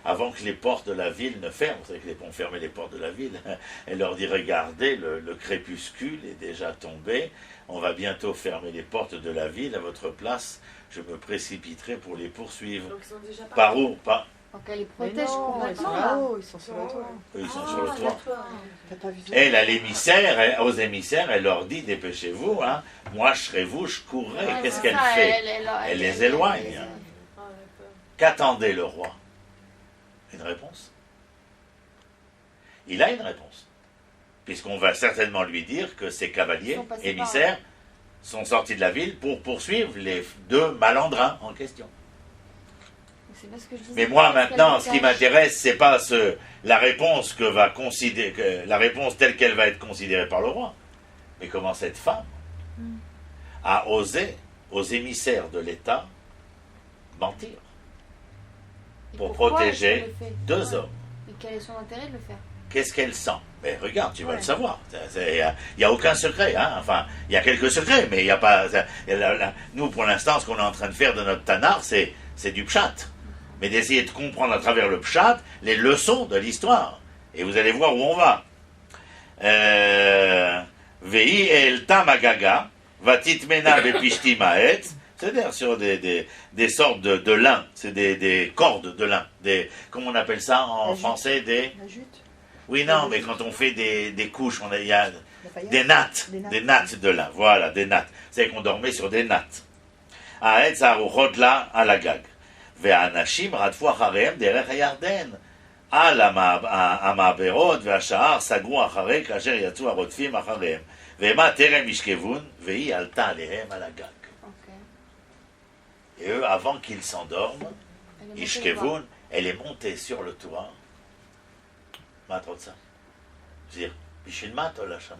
A: Avant que les portes de la ville ne ferment, vous savez que les ponts fermaient les portes de la ville, elle leur dit, regardez, le crépuscule est déjà tombé, on va bientôt fermer les portes de la ville, à votre place, je me précipiterai pour les poursuivre.
B: Donc ils sont déjà
A: Par où? Pas.
C: Donc elle les
E: Mais
C: protège
E: non, ils
C: complètement
E: sont
C: là.
E: là-haut, ils sont sur le toit.
A: Eux, ils sont sur le toit.
E: T'as pas vu ça?
A: Elle, à l'émissaire, aux émissaires, elle leur dit, dépêchez-vous, hein. Moi je serai vous, je courrai.
C: Ouais,
A: Qu'est-ce
C: c'est
A: qu'elle
C: ça,
A: fait?
C: elle
A: les éloigne.
C: les-
B: Ah, d'accord.
A: Qu'attendait le roi? Une réponse. Il a une réponse. Puisqu'on va certainement lui dire que ces cavaliers,
C: Ils sont passés
A: émissaires, sont sortis de la ville pour poursuivre les deux malandrins en question.
C: C'est pas ce que je disais.
A: Mais moi
C: Parce
A: maintenant,
C: qu'elle
A: ce qui
C: cache.
A: m'intéresse, c'est pas la réponse que va considérer, la réponse telle qu'elle va être considérée par le roi, mais comment cette femme a osé aux émissaires de l'État mentir
C: Et
A: pour
C: pourquoi
A: protéger
C: elle le fait?
A: deux
C: Ouais.
A: hommes.
C: Et quel est son intérêt de le faire?
A: Qu'est-ce qu'elle sent? Mais regarde, tu vas
E: Ouais.
A: le savoir. Il n'y a aucun secret. Hein? Enfin, il y a quelques secrets, mais il n'y a pas. Nous, pour l'instant, ce qu'on est en train de faire de notre Tanar, c'est du pshat. Mais d'essayer de comprendre à travers le pshat les leçons de l'histoire. Et vous allez voir où on va. Vei el tamagaga, vatitmena bepishtimaet. C'est-à-dire sur des sortes de lin. C'est des cordes de lin. Comment on appelle ça en
E: La jute.
A: français?
E: La jute,
A: Oui, non, mais quand on fait des couches, il y a
E: la paillette.
A: des nattes,
E: Des nattes.
A: des nattes de lin. Voilà, des nattes. C'est qu'on dormait sur des nattes. האץ הארוחות לה על הגג. והאנשים רדפו אחריהם דרך הירדן. על המעברות והשער סגרו אחרי כאשר יצאו הרודפים אחריהם. והמה טרם ישכבון, והיא עלתה עליהם על הגג.
C: Ok.
A: Et eux, avant qu'ils s'endorment,
C: Elle est montée
A: Ishkevun, elle est montée sur le toit. מה את רוצה? dire, בשביל מה את עולה שם?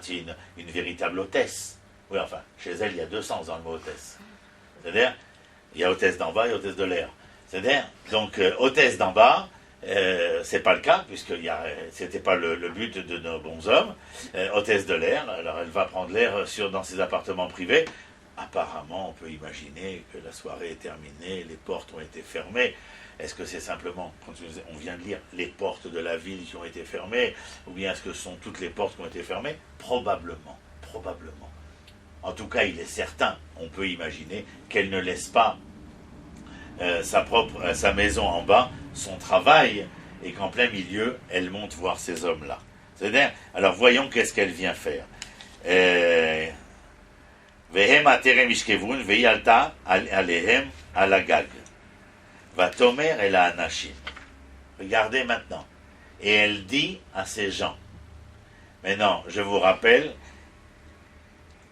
A: tu es une véritable hôtesse. Oui, enfin, chez elle, il y a deux sens dans le mot hôtesse. C'est-à-dire, il y a hôtesse d'en bas et hôtesse de l'air. C'est-à-dire, donc, hôtesse d'en bas, c'est pas le cas, puisque c'était pas le but de nos bons hommes. Hôtesse de l'air, alors elle va prendre l'air dans ses appartements privés. Apparemment, on peut imaginer que la soirée est terminée, les portes ont été fermées. Est-ce que c'est simplement, quand on vient de lire, les portes de la ville qui ont été fermées, ou bien est-ce que ce sont toutes les portes qui ont été fermées? Probablement, probablement. En tout cas, il est certain, on peut imaginer qu'elle ne laisse pas sa maison en bas, son travail, et qu'en plein milieu, elle monte voir ces hommes-là. C'est-à-dire, alors voyons qu'est-ce qu'elle vient faire. והם הטרם ישכבון, והיא עלתה עליהם על הגג. ותאמר אל האנשים. Regardez maintenant. Et elle dit à ces gens. Maintenant, je vous rappelle,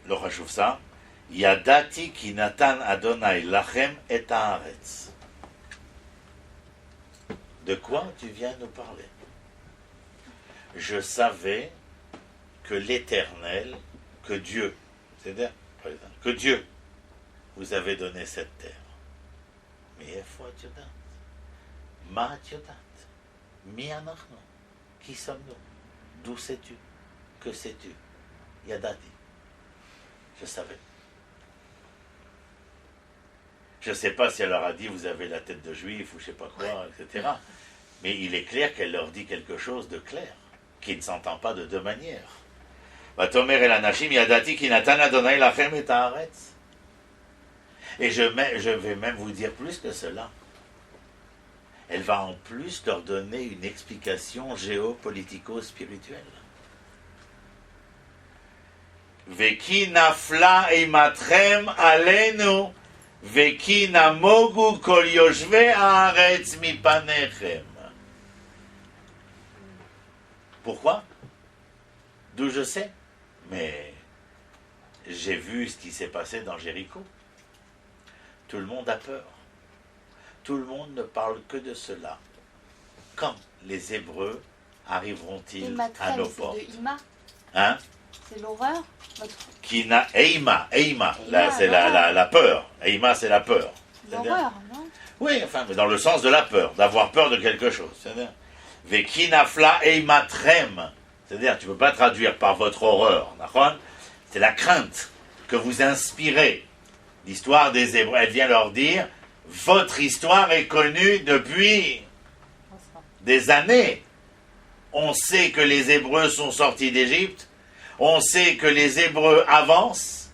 A: לא חשוב ça, ידעתי כי נתן אדוני לכם את הארץ. De quoi tu viens nous parler? Je savais que l'Éternel, que Dieu, c'est-à-dire que Dieu vous avait donné cette terre. Mais איפה את יודעת? מה את יודעת? מי אנחנו? qui sommes-nous? D'où sais-tu? Que sais-tu? ידעתי. Je savais. Je ne sais pas si elle leur a dit vous avez la tête de juif ou je ne sais pas quoi, etc. Mais il est clair qu'elle leur dit quelque chose de clair, qui ne s'entend pas de deux manières. ותאמר אל אנשים ידעתי כי נתן אדוני לכם את הארץ. Et je vais même vous dire plus que cela. Elle va en plus leur donner une explication géopolitico-spirituelle. וכי נפלה אימתכם עלינו, וכי נמוגו כל יושבי הארץ מפניכם. Pourquoi? D'où je sais? Mais j'ai vu ce qui s'est passé dans Jéricho. Tout le monde a peur. Tout le monde ne parle que de cela. Quand les Hébreux arriveront-ils à
C: Imatrem,
A: nos
C: c'est
A: portes?
C: de Ima.
A: Hein?
C: C'est l'horreur.
A: Kina, Eima,
C: Eima,
A: c'est la peur. Eima, c'est la peur. C'est-à-dire-
C: L'horreur, non?
A: Oui, enfin, mais dans le sens de la peur, d'avoir peur de quelque chose. C'est-à-dire, Vekinafla eimatrem. C'est-à-dire, tu ne peux pas traduire par votre horreur. D'accord? C'est la crainte que vous inspirez. L'histoire des Hébreux, elle vient leur dire, votre histoire est connue depuis des années. On sait que les Hébreux sont sortis d'Égypte, on sait que les Hébreux avancent,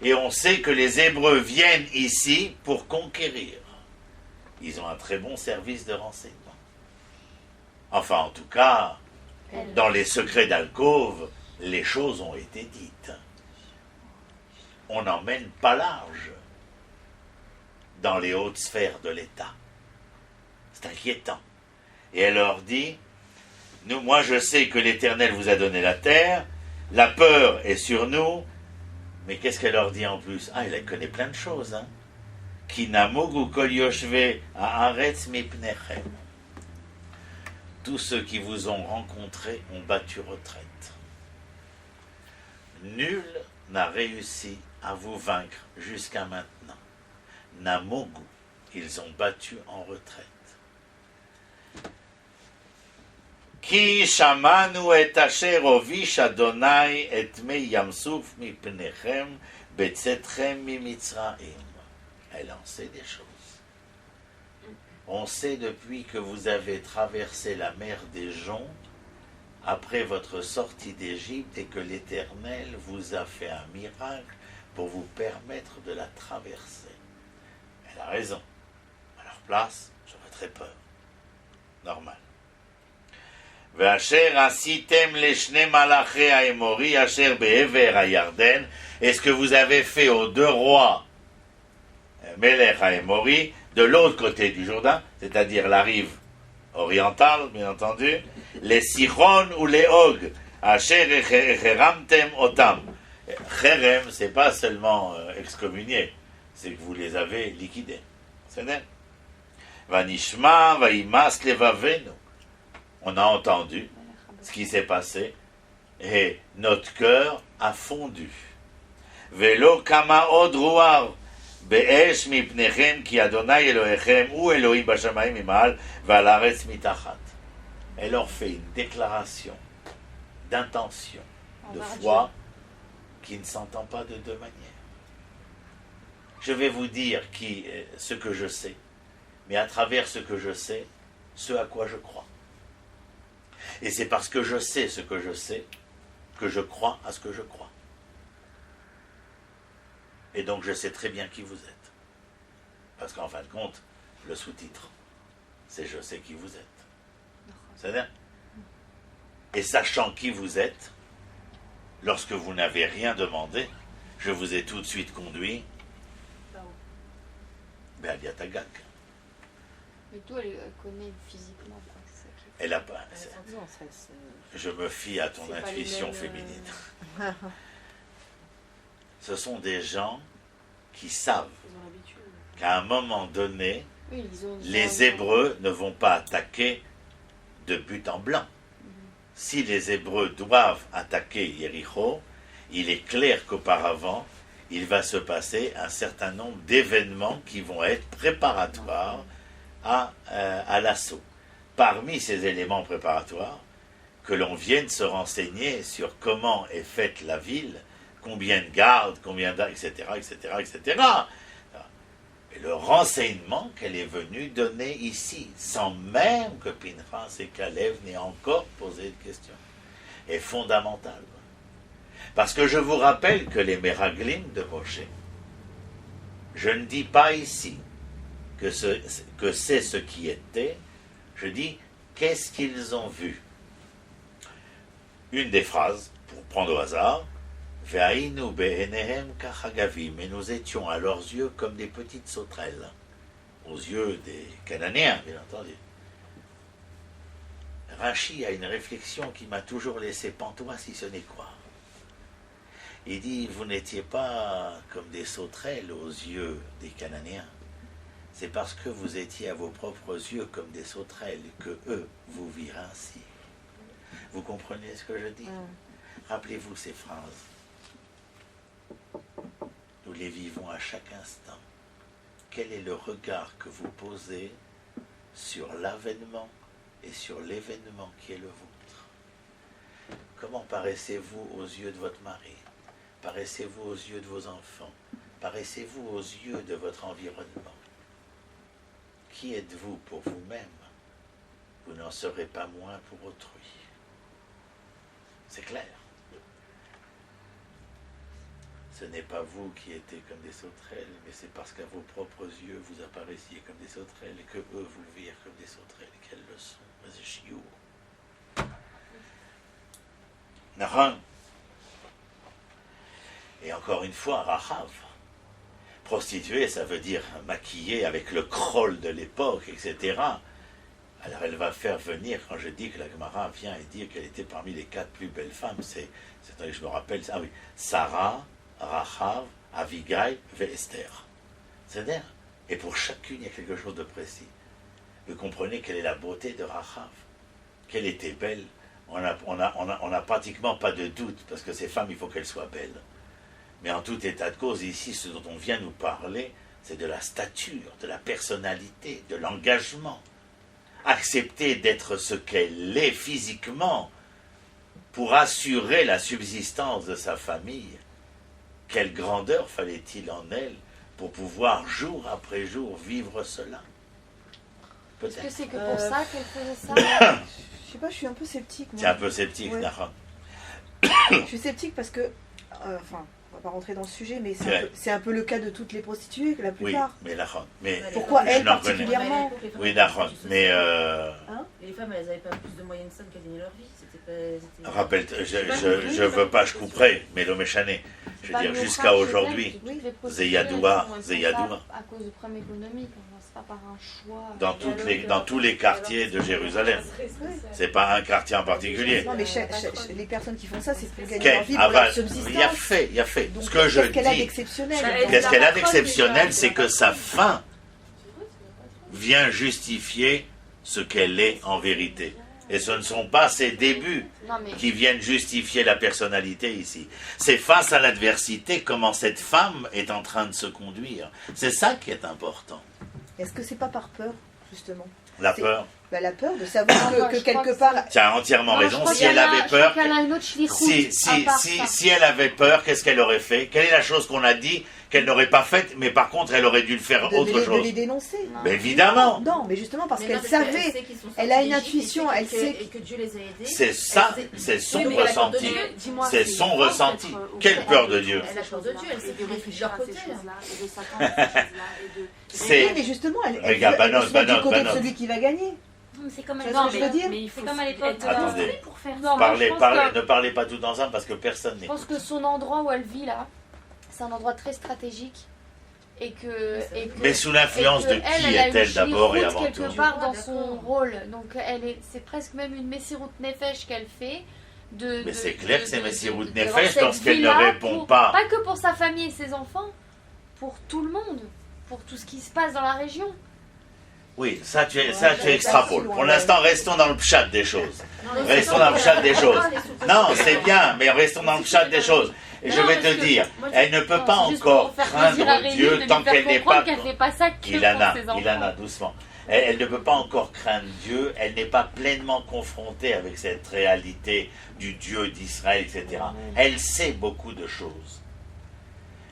A: et on sait que les Hébreux viennent ici pour conquérir. Ils ont un très bon service de renseignement. Enfin, en tout cas, dans les secrets d'alcôve, les choses ont été dites. On n'emmène pas large dans les hautes sphères de l'État. C'est inquiétant. Et elle leur dit, moi je sais que l'Éternel vous a donné la terre, la peur est sur nous, mais qu'est-ce qu'elle leur dit en plus? Ah, elle connaît plein de choses, hein. Ki namogu kol yoshve haaretz mipnechem. Tous ceux qui vous ont rencontrés ont battu retraite. Nul n'a réussi à vous vaincre jusqu'à maintenant. Namogu, ils ont battu en retraite. Ki shamanu et asher ovish Adonai et me yamsuf mipnechem betzetchem mimitzraim. Elle en sait des choses. On sait depuis que vous avez traversé la mer des joncs après votre sortie d'Égypte et que l'Éternel vous a fait un miracle pour vous permettre de la traverser. Elle a raison. À leur place, j'aurais très peur. Normal. Ve'asher asitem leshne malaché haemori asher be'ever hayarden. Et ce que vous avez fait aux deux rois, Melech haemori, de l'autre côté du Jourdain, c'est-à-dire la rive orientale, bien entendu, les Sichon ou les Og, asher cheramtem otam. Cherem, c'est pas seulement excommunier, c'est que vous les avez liquidés. C'est vrai. Vanishma, vaimas levavenu. On a entendu ce qui s'est passé et notre cœur a fondu. Velo kama od ruar. באש מפניכם כי אדוני אלוהיכם הוא אלוהים בשמיים ממעל ועל הארץ מתחת. Elle leur fait une déclaration d'intention, de foi, qui ne s'entend pas de deux manières. Je vais vous dire ce que je sais, mais à travers ce que je sais, ce à quoi je crois. Et c'est parce que je sais ce que je sais que je crois à ce que je crois. Et donc je sais très bien qui vous êtes. Parce qu'en fin de compte, le sous-titre, c'est je sais qui vous êtes. C'est-à-dire, et sachant qui vous êtes, lorsque vous n'avez rien demandé, je vous ai tout de suite conduit à Yatagak.
C: Mais toi, elle connaît physiquement, quoi. C'est ça qui est-
A: Elle a pas.
B: Non, ça,
A: Je me fie à ton
B: c'est pas les
A: intuition
B: mêmes,
A: féminine. Ce sont des gens qui savent
B: Ils ont l'habitude.
A: qu'à un moment donné,
C: Oui, ils ont
A: les Hébreux ne vont pas attaquer de but en blanc. Si les Hébreux doivent attaquer Yéricho, il est clair qu'auparavant, il va se passer un certain nombre d'événements qui vont être préparatoires à l'assaut. Parmi ces éléments préparatoires, que l'on vienne se renseigner sur comment est faite la ville, combien de gardes, combien d'armes, etc., etc., etc. Et le renseignement qu'elle est venue donner ici, sans même que Pinchas et Caleb n'aient encore posé de questions, est fondamental. Parce que je vous rappelle que les Meraglim de Moshe, je ne dis pas ici que c'est ce qui était, je dis qu'est-ce qu'ils ont vu. Une des phrases, pour prendre au hasard, Ve'ainu be'enehem kachagavim, et nous étions à leurs yeux comme des petites sauterelles, aux yeux des Cananéens, bien entendu. Rachi a une réflexion qui m'a toujours laissé pantois, si ce n'est quoi. Il dit, vous n'étiez pas comme des sauterelles aux yeux des Cananéens. C'est parce que vous étiez à vos propres yeux comme des sauterelles que eux vous virent ainsi. Vous comprenez ce que je dis? Rappelez-vous ces phrases. Nous les vivons à chaque instant. Quel est le regard que vous posez sur l'avènement et sur l'événement qui est le vôtre? Comment paraissez-vous aux yeux de votre mari? Paraissez-vous aux yeux de vos enfants? Paraissez-vous aux yeux de votre environnement? Qui êtes-vous pour vous-même? Vous n'en serez pas moins pour autrui. C'est clair. Ce n'est pas vous qui étiez comme des sauterelles, mais c'est parce qu'à vos propres yeux, vous apparaissiez comme des sauterelles et que eux vous le virent comme des sauterelles. Quelle leçon! C'est chiot. Nahon. Et encore une fois, Rahav. Prostituée, ça veut dire maquillée avec le kroll de l'époque, etc. Alors elle va faire venir, quand je dis que la Gemara vient et dit qu'elle était parmi les 4 plus belles femmes, c'est je me rappelle, ah oui, Sarah, Rahav, Avigail et Esther. C'est-à-dire, et pour chacune, il y a quelque chose de précis. Vous comprenez quelle est la beauté de Rahav, qu'elle était belle. On n'a pratiquement pas de doute, parce que ces femmes, il faut qu'elles soient belles. Mais en tout état de cause, ici, ce dont on vient nous parler, c'est de la stature, de la personnalité, de l'engagement. Accepter d'être ce qu'elle est physiquement pour assurer la subsistance de sa famille. Quelle grandeur fallait-il en elle pour pouvoir jour après jour vivre cela?
C: Est-ce que
A: Peut-être.
C: c'est que pour ça qu'elle faisait ça?
E: Je sais pas, je suis un peu sceptique. Moi.
A: C'est un peu sceptique,
E: Ouais.
A: Nahon.
E: Je suis sceptique parce que, enfin, on va pas rentrer dans ce sujet, mais c'est un peu le cas de toutes les prostituées, la
A: Oui,
E: plupart.
A: mais Nahon. Mais
E: Pourquoi
A: je
E: elle
A: n'en connais.
E: particulièrement?
A: Oui, Nahon. Mais
D: Les femmes, elles n'avaient pas plus de moyens que ça de gagner leur vie.
A: rappelle, je veux pas, je couperai, mais le méchané. Je veux dire, jusqu'à aujourd'hui, Zeyadoua.
C: À cause de problèmes économiques, c'est pas par un choix.
A: Dans tous les quartiers de Jérusalem. C'est pas un quartier en particulier.
E: Non, mais les personnes qui font ça, c'est pour gagner
A: Qu'est-
E: leur vie,
A: ah
E: pour
A: bah,
E: leur subsistance.
A: il y a fait.
E: Donc,
A: Ce que je
E: qu'est-ce qu'elle a
A: dis,
E: d'exceptionnel?
A: qu'est-ce qu'elle a d'exceptionnel, c'est que sa fin vient justifier ce qu'elle est en vérité. Et ce ne sont pas ses débuts
C: Non, mais
A: qui viennent justifier la personnalité ici. C'est face à l'adversité comment cette femme est en train de se conduire. C'est ça qui est important.
E: Est-ce que c'est pas par peur, justement?
A: La peur.
E: Bah, la peur de savoir
C: Non,
E: que
C: je crois
E: quelque
C: que
E: part...
A: Tu as entièrement
C: Non, je
A: raison.
C: crois
A: Si elle
C: qu'elle a-
A: avait
C: je crois
A: peur,
C: qu'elle a une autre shlichut à part ça.
A: si elle avait peur, qu'est-ce qu'elle aurait fait? Quelle est la chose qu'on a dit qu'elle n'aurait pas faite, mais par contre elle aurait dû le faire autre
E: de
A: chose?
E: les dénoncer.
C: Non.
A: Mais évidemment,
E: Non, mais justement parce
D: Mais
E: qu'elle
D: non, parce
E: savait.
D: sait qu'ils sont
E: Elle a une
D: stratégiques,
E: intuition, elle sait
D: et que Dieu les a aidés.
A: c'est ça,
D: Elle
A: c'est son
D: Oui, mais la peur de
A: ressenti.
D: Dieu,
C: Dis-moi,
A: C'est son ressenti. Quelle peur de Dieu?
D: Elle a peur de Dieu, elle sait qu'ils réfléchissent de leur côté.
A: C'est-
E: Oui, mais justement, elle
A: Regarde,
E: elle
A: Banon,
E: se met du
A: Banon,
E: côté de
A: Banon.
E: celui qui va gagner.
B: C'est comme
E: Tu vois ce que je veux dire?
B: mais il faut
C: C'est comme à l'époque
B: être
C: de-
A: Attendez.
B: instruit pour faire
C: Non,
B: ça.
C: moi, je pense
A: Ne parlez pas tout ensemble parce que personne
C: Je
A: n'est.
C: pense que son endroit où elle vit là, c'est un endroit très stratégique et que.
A: Mais sous l'influence de qui est-elle d'abord et avant tout?
C: quelque part dans
D: Ah,
C: son
D: d'accord.
C: rôle. Donc c'est presque même une Messirut Nefesh qu'elle fait.
A: Mais c'est clair que c'est Messirut
C: d'avoir
A: Nefesh
C: cette
A: lorsqu'elle ne
C: vie-là
A: répond
C: pour-
A: pas.
C: Pas que pour sa famille et ses enfants, pour tout le monde, pour tout ce qui se passe dans la région.
A: Oui, ça tu
E: Ouais,
A: extrapoles.
E: loin,
A: Pour
E: ouais.
A: l'instant, restons dans le pchat des choses.
D: Non, mais
A: Restons
D: c'est
A: dans
D: pas-
A: le chat des choses.
D: Ah,
A: Non, c'est bien, mais restons dans le chat des choses. Et je
C: Non,
A: vais
C: parce
A: te
C: que
A: dire,
D: moi,
A: elle ne peut
C: Non,
A: pas
C: c'est juste
A: encore
C: pour faire plaisir à
A: craindre
C: Rémi,
A: Dieu
C: de lui
A: tant
C: faire
A: qu'elle n'est
C: comprendre
A: pas...
C: qu'elle fait pas ça que
A: Ilana,
C: pour ses enfants.
A: Ilana, doucement. Elle ne peut pas encore craindre Dieu, elle n'est pas pleinement confrontée avec cette réalité du Dieu d'Israël, etc. Elle sait beaucoup de choses.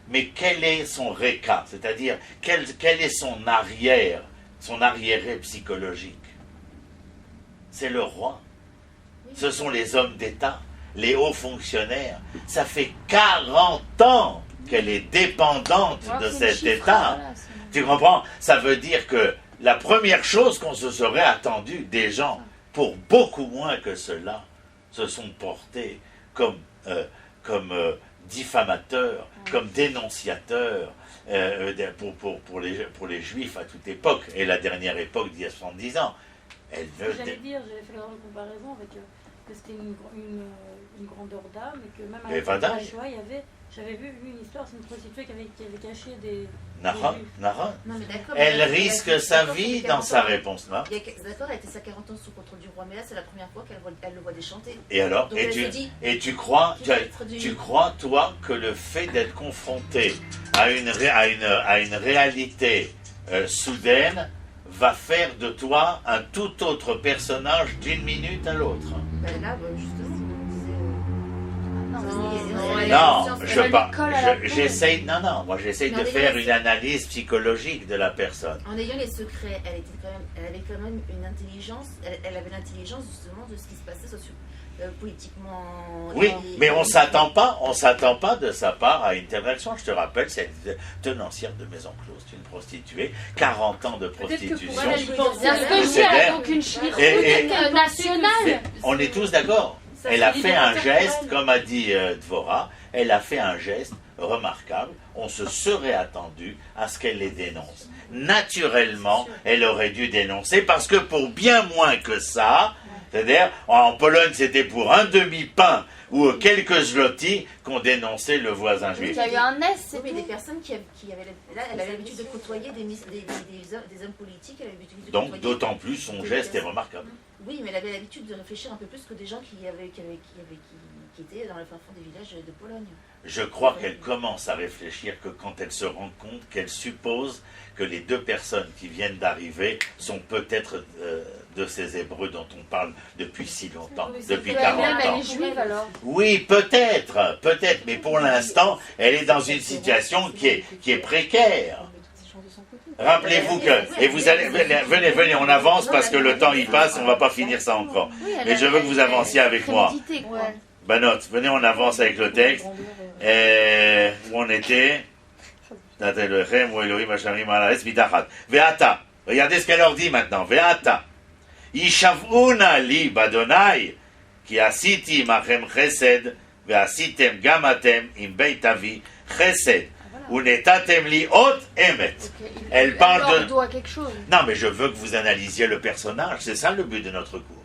A: Mais quel est son réca, c'est-à-dire quel est son arriéré psychologique? C'est le roi. Ce sont les hommes d'État, les hauts fonctionnaires. Ça fait 40 ans qu'elle est dépendante
C: Alors,
A: de
C: c'est le
A: cet
C: chiffre,
A: État.
C: voilà, c'est-
A: Tu comprends? Ça veut dire que la première chose qu'on se serait attendu des gens, pour beaucoup moins que cela, se sont portés comme diffamateurs, comme dénonciateurs pour les Juifs à toute époque, et la dernière époque d'il y a 70 ans. Elle ne...
B: J'allais dire, j'avais fait la comparaison avec que c'était une grandeur d'âme et que même à
A: Mais
B: la fin de la
A: Vadaï.
B: Shoah, j'avais vu une histoire, c'est une prostituée qui avait caché des
A: Nahon,
B: Juifs.
A: Nahon.
D: Non, mais d'accord.
A: Elle
D: mais
A: risque sa
D: d'accord,
A: vie
D: c'était
A: dans
D: 40
A: sa
D: ans.
A: réponse, non?
D: D'accord, elle était sa 40 ans sous contrôle du roi, mais là, c'est la première fois qu'elle le voit déchanter.
A: Et alors?
D: Donc,
A: Et
D: elle
A: tu,
D: se dit
A: et tu crois,
D: qu'il va être du-
A: tu crois, toi, que le fait d'être confronté à une réalité soudaine va faire de toi un tout autre personnage d'une minute à l'autre?
D: Ben là, justement, on disait.
A: Non,
C: elle
A: je
C: lui
A: pas.
C: colle à la peau.
A: J'essaye. Non, moi j'essaye
D: Mais
A: de
D: on est
A: faire
D: dans
A: une analyse psychologique de la personne.
D: En ayant les secrets, elle avait quand même une intelligence. Elle avait l'intelligence justement de ce qui se passait politiquement.
A: Oui,
D: et-
A: mais on s'attend pas de sa part à une telle réaction. Je te rappelle, c'est une tenancière de maison close, une prostituée, 40 ans de prostitution.
B: pour elle, elle pense-
C: Bien ce que je dis, elle a donc une schmilblick
A: Et-
C: nationale.
A: Mais on est tous d'accord.
B: Ça
A: Elle a
B: fait
A: fait un
B: libérateur
A: geste,
B: pour elle.
A: comme a dit Dvora, elle a fait un geste remarquable. On se serait attendu à ce qu'elle les dénonce. Naturellement, elle aurait dû dénoncer parce que pour bien moins que ça, c'est-à-dire en Pologne c'était pour un demi-pain ou quelques zloty qu'on dénonçait le voisin
C: Il
A: juif.
C: y a eu un S,
D: Oui,
C: c'est
D: mais des
C: tout.
D: personnes qui avaient. Là, elle avait l'habitude de côtoyer des hommes politiques, elle avait l'habitude de
A: Donc
D: côtoyer.
A: d'autant plus son geste est remarquable.
D: Oui, mais elle avait l'habitude de réfléchir un peu plus que des gens qui étaient dans le fin fond des villages de Pologne.
A: Je crois qu'elle commence à réfléchir que quand elle se rend compte qu'elle suppose que les deux personnes qui viennent d'arriver sont peut-être de ces Hébreux dont on parle depuis si longtemps,
B: Oui, c'est
A: depuis
B: que
A: 40
C: Elle-même, elle
A: ans.
C: est juive alors.
A: Oui, peut-être, mais pour l'instant, elle est dans une situation qui est précaire.
E: Elle met toutes ses chances de son côté.
A: Rappelez-vous que, et vous allez, venez, on avance parce que le temps y passe, on va pas finir ça encore.
C: Oui, elle
A: Mais
C: a-
A: je veux que vous
C: elle-
A: avanciez
C: elle-
A: avec moi.
C: prémédité, quoi.
E: Ouais.
A: Banote, venez, on avance avec le texte. Où on était? Veata. Regardez ce qu'elle leur dit maintenant. Veata. Ishavuna li badonai. Ki asiti machem chesed. Veasitem gamatem im beitavi chesed. Unetatem li ot emet.
C: Ok,
A: Elle parle
C: leur
A: de-
C: doit quelque chose.
A: Non, mais je veux que vous analysiez le personnage. C'est ça le but de notre cours.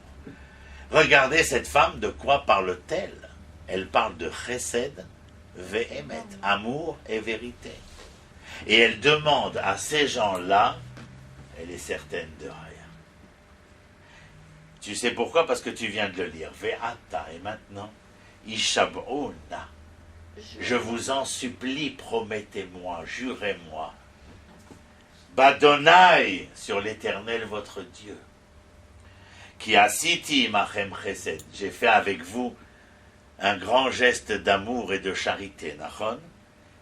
A: Regardez cette femme, de quoi parle-t-elle? Elle parle de chesed, ve'emet, amour et vérité. Et elle demande à ces gens-là, elle est certaine de rien. Tu sais pourquoi? Parce que tu viens de le lire. Ve'ata, et maintenant, ishab'una. Je vous en supplie, promettez-moi, jurez-moi. Badonai, sur l'Éternel votre Dieu. Qui a siti machem chesed. J'ai fait avec vous un grand geste d'amour et de charité, nachon.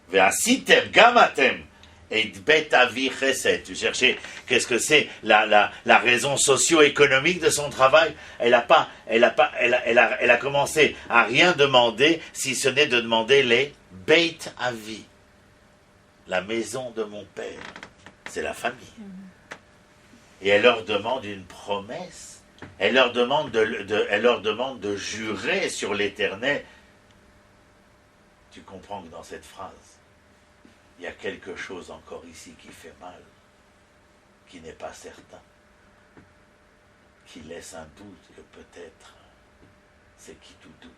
A: Ve'asitem gamatem et betavi chesed. Tu cherchais qu'est-ce que c'est la raison socio-économique de son travail. Elle a commencé à rien demander si ce n'est de demander les beit avi, la maison de mon père. C'est la famille. Et elle leur demande une promesse. Elle leur demande de jurer sur l'Éternel. Tu comprends que dans cette phrase, il y a quelque chose encore ici qui fait mal, qui n'est pas certain, qui laisse un doute que peut-être c'est qui tout double.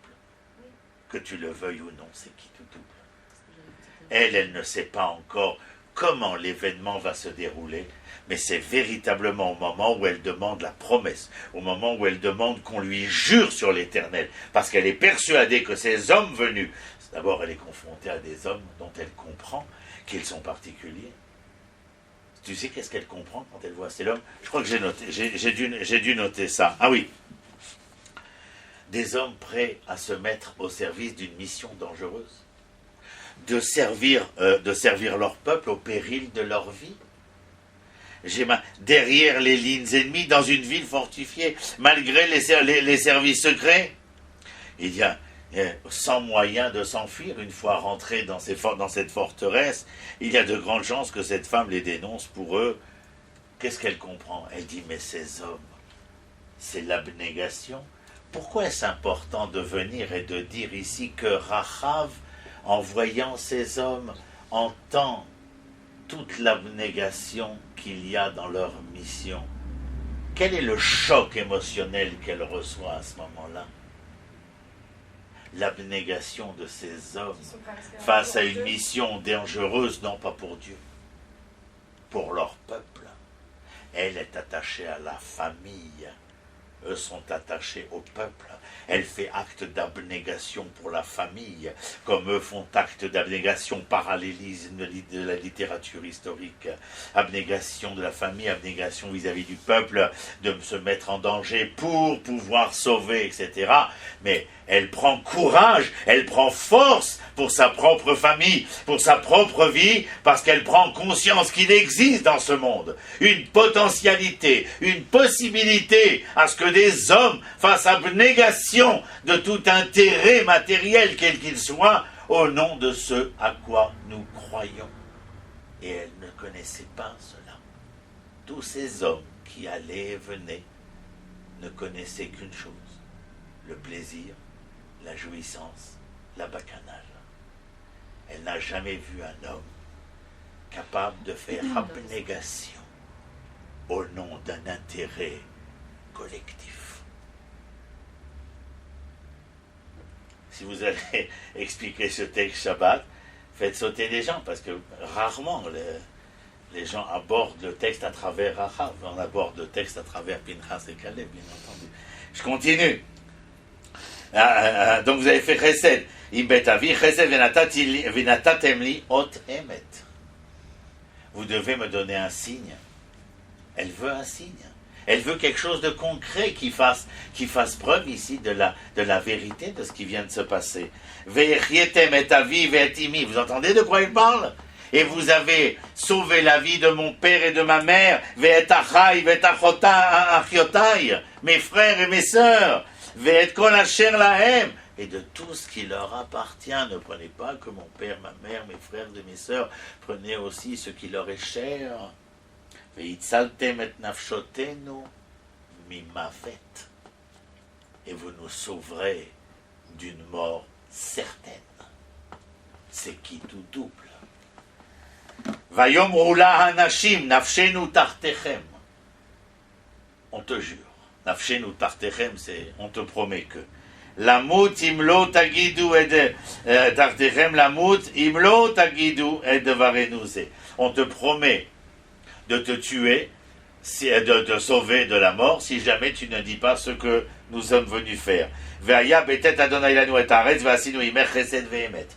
A: Que tu le veuilles ou non, c'est qui tout double. Elle ne sait pas encore comment l'événement va se dérouler, mais c'est véritablement au moment où elle demande la promesse, au moment où elle demande qu'on lui jure sur l'Éternel, parce qu'elle est persuadée que ces hommes venus, d'abord elle est confrontée à des hommes dont elle comprend qu'ils sont particuliers. Tu sais qu'est-ce qu'elle comprend quand elle voit ces hommes? Je crois que j'ai dû noter ça. Ah oui. Des hommes prêts à se mettre au service d'une mission dangereuse, de servir leur peuple au péril de leur vie. Derrière les lignes ennemies, dans une ville fortifiée, malgré les services secrets, il y a sans moyen de s'enfuir. Une fois rentrés dans cette forteresse, il y a de grandes chances que cette femme les dénonce pour eux. Qu'est-ce qu'elle comprend? Elle dit, mais ces hommes, c'est l'abnégation. Pourquoi est-ce important de venir et de dire ici que Rachav, en voyant ces hommes, entend toute l'abnégation qu'il y a dans leur mission? Quel est le choc émotionnel qu'elle reçoit à ce moment-là? l'abnégation de ces hommes
B: Ils sont pas restés
A: face à
B: pour
A: une
B: Dieu.
A: mission dangereuse, non pas pour Dieu, pour leur peuple. Elle est attachée à la famille, eux sont attachés au peuple. Elle fait acte d'abnégation pour la famille, comme eux font acte d'abnégation, parallélisme de la littérature historique. Abnégation de la famille, abnégation vis-à-vis du peuple, de se mettre en danger pour pouvoir sauver, etc. Mais elle prend courage, elle prend force pour sa propre famille, pour sa propre vie, parce qu'elle prend conscience qu'il existe dans ce monde une potentialité, une possibilité à ce que des hommes fassent abnégation de tout intérêt matériel, quel qu'il soit, au nom de ce à quoi nous croyons. Et elle ne connaissait pas cela. Tous ces hommes qui allaient et venaient ne connaissaient qu'une chose, le plaisir, la jouissance, la bacchanale. Elle n'a jamais vu un homme capable de faire abnégation au nom d'un intérêt collectif. Si vous allez expliquer ce texte Shabbat, faites sauter les gens, parce que rarement les gens abordent le texte à travers Rachav. On aborde le texte à travers Pinchas et Caleb, bien entendu. Je continue. Donc vous avez fait Chesed. Vous devez me donner un signe. Elle veut un signe. Elle veut quelque chose de concret qui fasse preuve ici de la vérité de ce qui vient de se passer. Vous entendez de quoi il parle? Et vous avez sauvé la vie de mon père et de ma mère, mes frères et mes sœurs, et de tout ce qui leur appartient. Ne prenez pas que mon père, ma mère, mes frères et mes sœurs, prenez aussi ce qui leur est cher. Et vous nous sauverez d'une mort certaine. C'est qui tout double. Vayomru la hanashim nafshenu tartechem. On te jure. Nafshenu tartechem, c'est on te promet que. Lamut imlo tagidu et tartechem lamut imlo tagidu et devarenuse. On te promet de te tuer, de te sauver de la mort, si jamais tu ne dis pas ce que nous sommes venus faire. Ve'aya betet Adonai lanu et haaretz ve'asinu imer chesed ve'emet.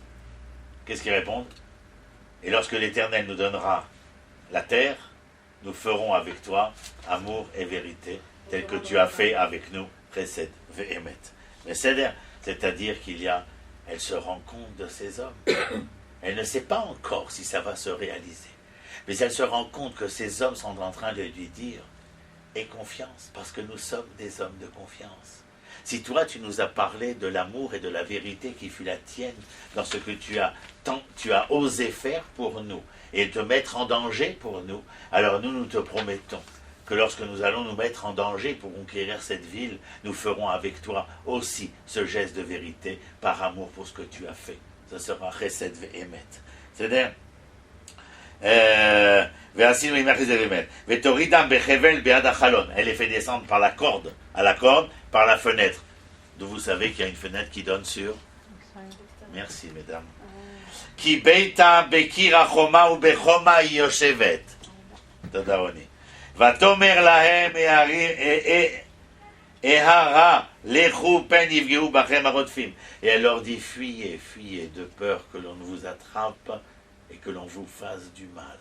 A: Qu'est-ce qu'ils répondent? Et lorsque l'Éternel nous donnera la terre, nous ferons avec toi amour et vérité, tel que tu as fait avec nous, chesed ve'emet. Mais c'est-à-dire elle se rend compte de ces hommes. Elle ne sait pas encore si ça va se réaliser. Mais elle se rend compte que ces hommes sont en train de lui dire « Aie confiance, parce que nous sommes des hommes de confiance. Si toi, tu nous as parlé de l'amour et de la vérité qui fut la tienne dans ce que tu as osé faire pour nous et te mettre en danger pour nous, alors nous te promettons que lorsque nous allons nous mettre en danger pour conquérir cette ville, nous ferons avec toi aussi ce geste de vérité par amour pour ce que tu as fait. » Ce sera Chesed ve'emet. C'est-à-dire, elle les fait descendre par la corde, par la fenêtre. D'où vous savez qu'il y a une fenêtre qui donne sur. Merci, mesdames. Ki beita bekira choma ou bechoma yoshevet. Tadaoni. Vatomer lahem ehara lechu pen yivgeu bachem arotfim. Et elle leur dit fuyez, fuyez de peur que l'on vous attrape et que l'on vous fasse du mal.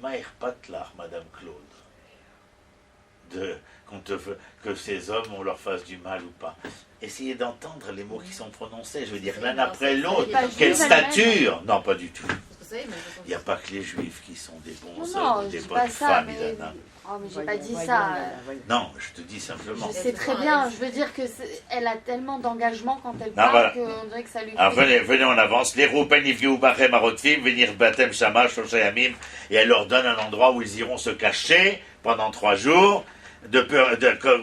A: Maïr Patlach, Madame Claude, que ces hommes, on leur fasse du mal ou pas. Essayez d'entendre les mots qui sont prononcés, je veux dire, l'un après l'autre. Quelle stature! Non, pas du tout. Il n'y a pas que les juifs qui sont des bons hommes, des bonnes femmes, Ilana.
C: Oh, mais j'ai pas dit ça.
A: Non, je te dis simplement.
C: Je sais très bien, je veux dire qu'elle a tellement d'engagement quand elle parle qu'on dirait que ça lui fait...
A: Alors, venez, on avance. Les roupen yivgeu bachem arotfim, venir batem shama shoshayamim, et elle leur donne un endroit où ils iront se cacher pendant 3 jours,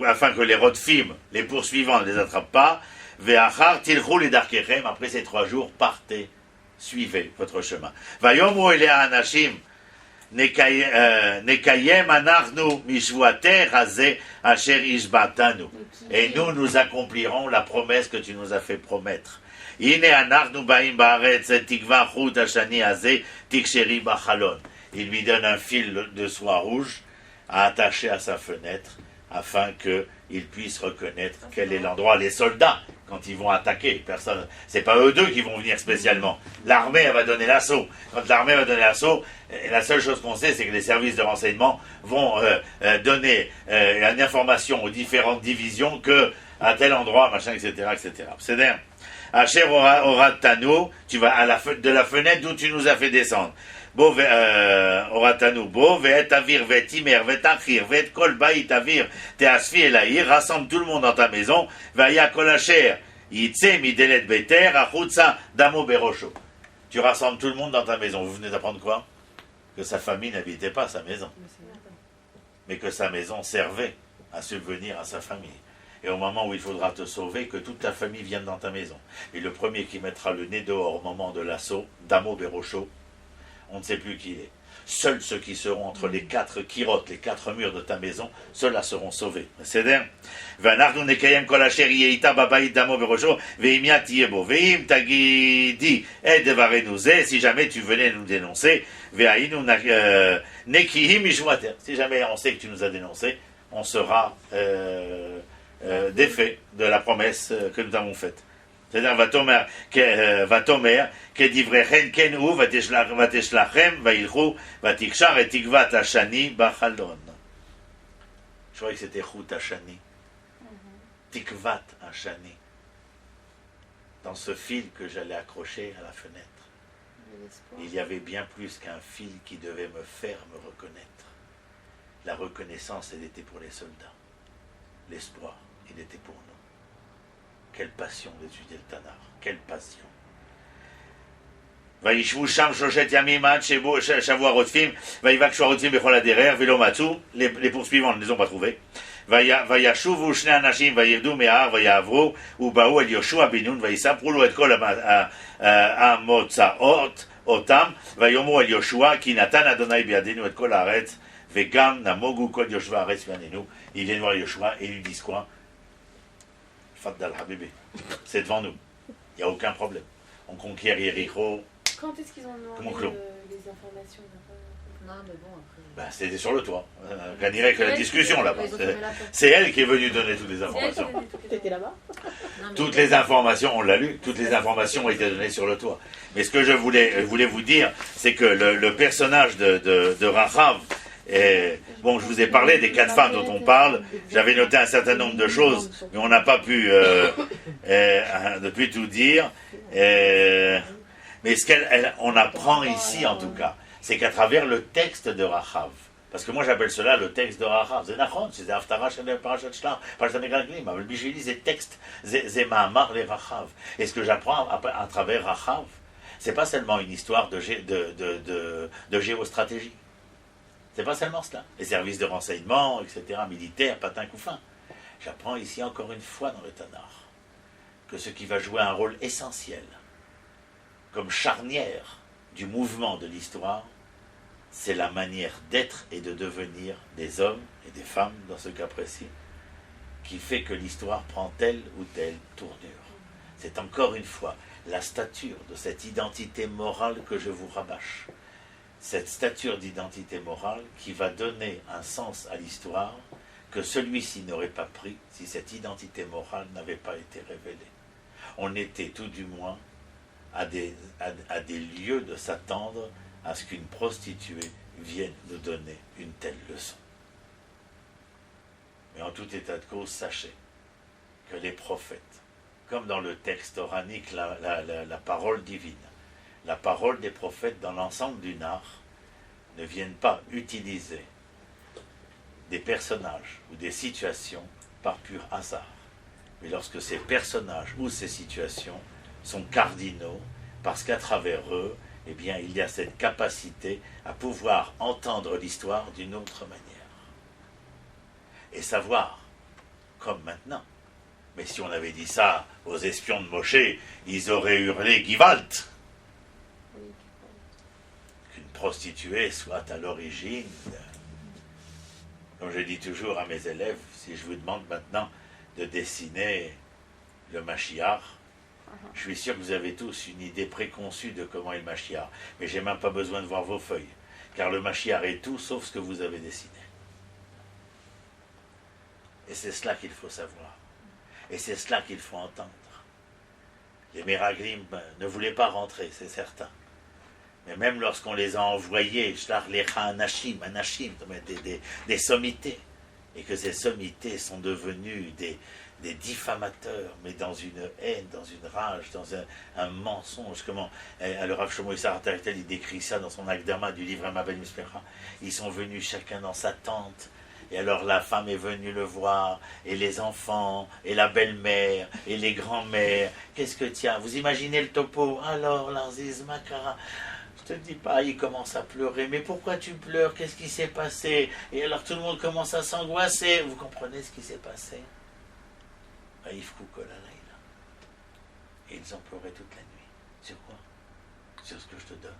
A: afin que les rotfim, les poursuivants, ne les attrapent pas. Ve'achar tilchou les darkechem, après ces 3 jours, partez, suivez votre chemin. Vayomru elea anashim, Nekayem anachnu mishvuater hazeh asher ishbatanu. Et nous accomplirons la promesse que tu nous as fait promettre. Ine anachnu ba'im ba'aretz tikva chut hashani hazeh tiksheri bachalon. Il lui donne un fil de soie rouge à attacher à sa fenêtre afin qu'il puisse reconnaître quel est l'endroit. Les soldats, quand ils vont attaquer, personne, c'est pas eux deux qui vont venir spécialement. L'armée, elle va donner l'assaut. Quand l'armée va donner l'assaut, la seule chose qu'on sait, c'est que les services de renseignement vont donner une information aux différentes divisions que à tel endroit, machin, etc., etc. C'est-à-dire, Asher Oratanu, tu vas de la fenêtre d'où tu nous as fait descendre. Bo Oratanu, Bo, Ve'et Avir, Ve'et Imer, Ve'et Achir, Ve'et Kol Baït Avir, Te'asfi Elaïr, rassemble tout le monde dans ta maison, Va'ya Kol Asher, Yitse Midelet Beter, Achutsa Damo Berosho. Tu rassembles tout le monde dans ta maison. Vous venez d'apprendre quoi? Que sa famille n'habitait pas sa maison, mais que sa maison servait à subvenir à sa famille. Et au moment où il faudra te sauver, que toute ta famille vienne dans ta maison. Et le premier qui mettra le nez dehors au moment de l'assaut, Damo Berosho, on ne sait plus qui il est. Seuls ceux qui seront entre les 4 kirotes, les 4 murs de ta maison, ceux-là seront sauvés. C'est-à-dire, Vanardu nekayem kol asher yeita babayit damo berosho, veimia tiebo, veim tagidi et devarenu ze, si jamais tu venais nous dénoncer, veainu nekihim mishwater. Si jamais on sait que tu nous as dénoncé, on sera défait de la promesse que nous avons faite. C'est-à-dire, Vatomer, Kedivrechen Kenu, Vateshlachem, Vailchu, Vatikshar et Tikvat Hashani, Bachalon. Je croyais que c'était Chut Hashani. Tikvat Hashani. Dans ce fil que j'allais accrocher à la fenêtre, il y avait bien plus qu'un fil qui devait me faire me reconnaître. La reconnaissance, elle était pour les soldats. L'espoir, il était pour nous. Quelle passion d'étudier le Tanakh, quelle passion. Vaishvu sham shoshet yamim ad shavua rotfim, vayivakshu rotfim bechol aderer, velo matzu, les poursuivants ne les ont pas trouvés. Vayashuvu shnei anashim, vayirdu me'ar, vayavru, uba'u el Yoshua binun, vayisapru lo et kol hamotzaot, otam, vayomu el Yoshua, ki natan Adonai biadenu et kol haaretz, vegam namogu kol Yoshua haaretz bianenu. Ils viennent voir Yoshua et ils lui disent quoi? Faddal Habibi, c'est devant nous, il n'y a aucun problème. On conquiert Yericho.
B: Quand est-ce qu'ils ont demandé les informations?
D: Non, mais bon, après.
A: Ben, c'était sur le toit. On dirait que la discussion là-bas. C'est elle qui est venue donner toutes les informations.
E: T'étais là-bas?
A: Toutes les informations, on l'a lu, toutes les informations ont été données sur le toit. Mais ce que je voulais vous dire, c'est que le personnage de Rachav, bon, je vous ai parlé des 4 femmes dont on parle. J'avais noté un certain nombre de choses, mais on n'a pas pu depuis tout dire. Mais ce qu'on apprend ici, en tout cas, c'est qu'à travers le texte de Rachav, parce que moi j'appelle cela le texte de Rachav, c'est Nachon, c'est Haftara Shel Parashat Shlach, Parashat Megillah, mais Bijeli, c'est texte, c'est Mahamar les Rachav. Et ce que j'apprends à travers Rachav, c'est pas seulement une histoire de géostratégie. C'est pas seulement cela. Les services de renseignement, etc., militaires, patins couffins. J'apprends ici encore une fois dans le Tanakh que ce qui va jouer un rôle essentiel, comme charnière du mouvement de l'histoire, c'est la manière d'être et de devenir des hommes et des femmes, dans ce cas précis, qui fait que l'histoire prend telle ou telle tournure. C'est encore une fois la stature de cette identité morale que je vous rabâche. Cette stature d'identité morale qui va donner un sens à l'histoire que celui-ci n'aurait pas pris si cette identité morale n'avait pas été révélée. On était tout du moins à des lieux de s'attendre à ce qu'une prostituée vienne nous donner une telle leçon. Mais en tout état de cause, sachez que les prophètes, comme dans le texte oranique, la parole divine, la parole des prophètes dans l'ensemble du Nar ne viennent pas utiliser des personnages ou des situations par pur hasard. Mais lorsque ces personnages ou ces situations sont cardinaux, parce qu'à travers eux, eh bien, il y a cette capacité à pouvoir entendre l'histoire d'une autre manière. Et savoir, comme maintenant. Mais si on avait dit ça aux espions de Moshe, ils auraient hurlé Givalt. prostituée soit à l'origine. Comme je dis toujours à mes élèves, si je vous demande maintenant de dessiner le Mashiach, je suis sûr que vous avez tous une idée préconçue de comment est le Mashiach. Mais j'ai même pas besoin de voir vos feuilles, car le Mashiach est tout sauf ce que vous avez dessiné. Et c'est cela qu'il faut savoir. Et c'est cela qu'il faut entendre. Les Meraglim ne voulaient pas rentrer, c'est certain. Mais même lorsqu'on les a envoyés, des sommités, et que ces sommités sont devenues des diffamateurs, mais dans une haine, dans une rage, dans un mensonge. Comment le Rav Shlomo Isar Tartel, il décrit ça dans son Akdama du livre Amabel Mispecha. Ils sont venus chacun dans sa tente. Et alors la femme est venue le voir, et les enfants, et la belle-mère, et les grands-mères. Qu'est-ce que tiens, vous imaginez le topo? Alors, l'Aziz Makara, je te dis pas, il commence à pleurer. Mais pourquoi tu pleures? Qu'est-ce qui s'est passé? Et alors tout le monde commence à s'angoisser. Vous comprenez ce qui s'est passé? Et ils ont pleuré toute la nuit. Sur quoi? Sur ce que je te donne.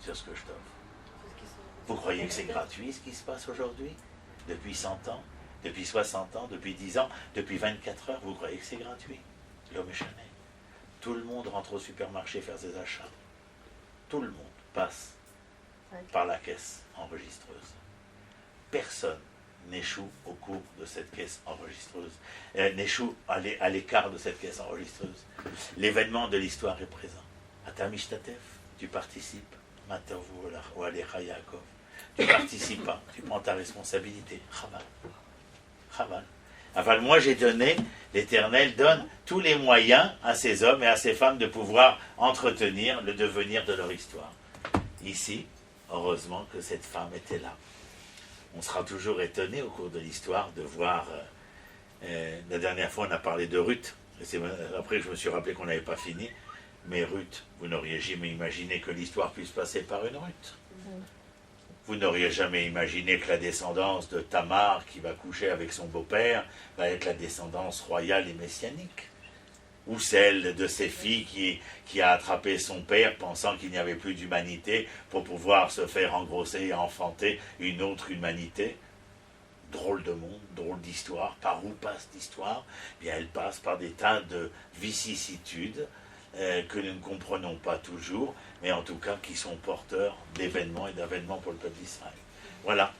A: Sur ce que je t'offre. Vous croyez que c'est gratuit ce qui se passe aujourd'hui? Depuis 100 ans, depuis 60 ans, depuis 10 ans, depuis 24 heures, vous croyez que c'est gratuit? L'homme est chané. Tout le monde rentre au supermarché faire ses achats. Tout le monde passe par la caisse enregistreuse. Personne n'échoue au cours de cette caisse enregistreuse, n'échoue à l'écart de cette caisse enregistreuse. L'événement de l'histoire est présent. Atamishtatef, tu participes. Matavu ou Alecha Yaakov. Tu ne participes pas, tu prends ta responsabilité. Chaval. Chaval. Enfin, moi j'ai donné, l'Éternel donne tous les moyens à ces hommes et à ces femmes de pouvoir entretenir le devenir de leur histoire. Ici, heureusement que cette femme était là. On sera toujours étonné au cours de l'histoire de voir... la dernière fois, on a parlé de Ruth. Et c'est après que je me suis rappelé qu'on n'avait pas fini. Mais Ruth, vous n'auriez jamais imaginé que l'histoire puisse passer par une Ruth. Vous n'auriez jamais imaginé que la descendance de Tamar, qui va coucher avec son beau-père, va être la descendance royale et messianique. Ou celle de ses filles qui a attrapé son père pensant qu'il n'y avait plus d'humanité pour pouvoir se faire engrosser et enfanter une autre humanité. Drôle de monde, drôle d'histoire. Par où passe l'histoire? Bien, elle passe par des tas de vicissitudes que nous ne comprenons pas toujours, mais en tout cas qui sont porteurs d'événements et d'avènements pour le peuple d'Israël. Voilà.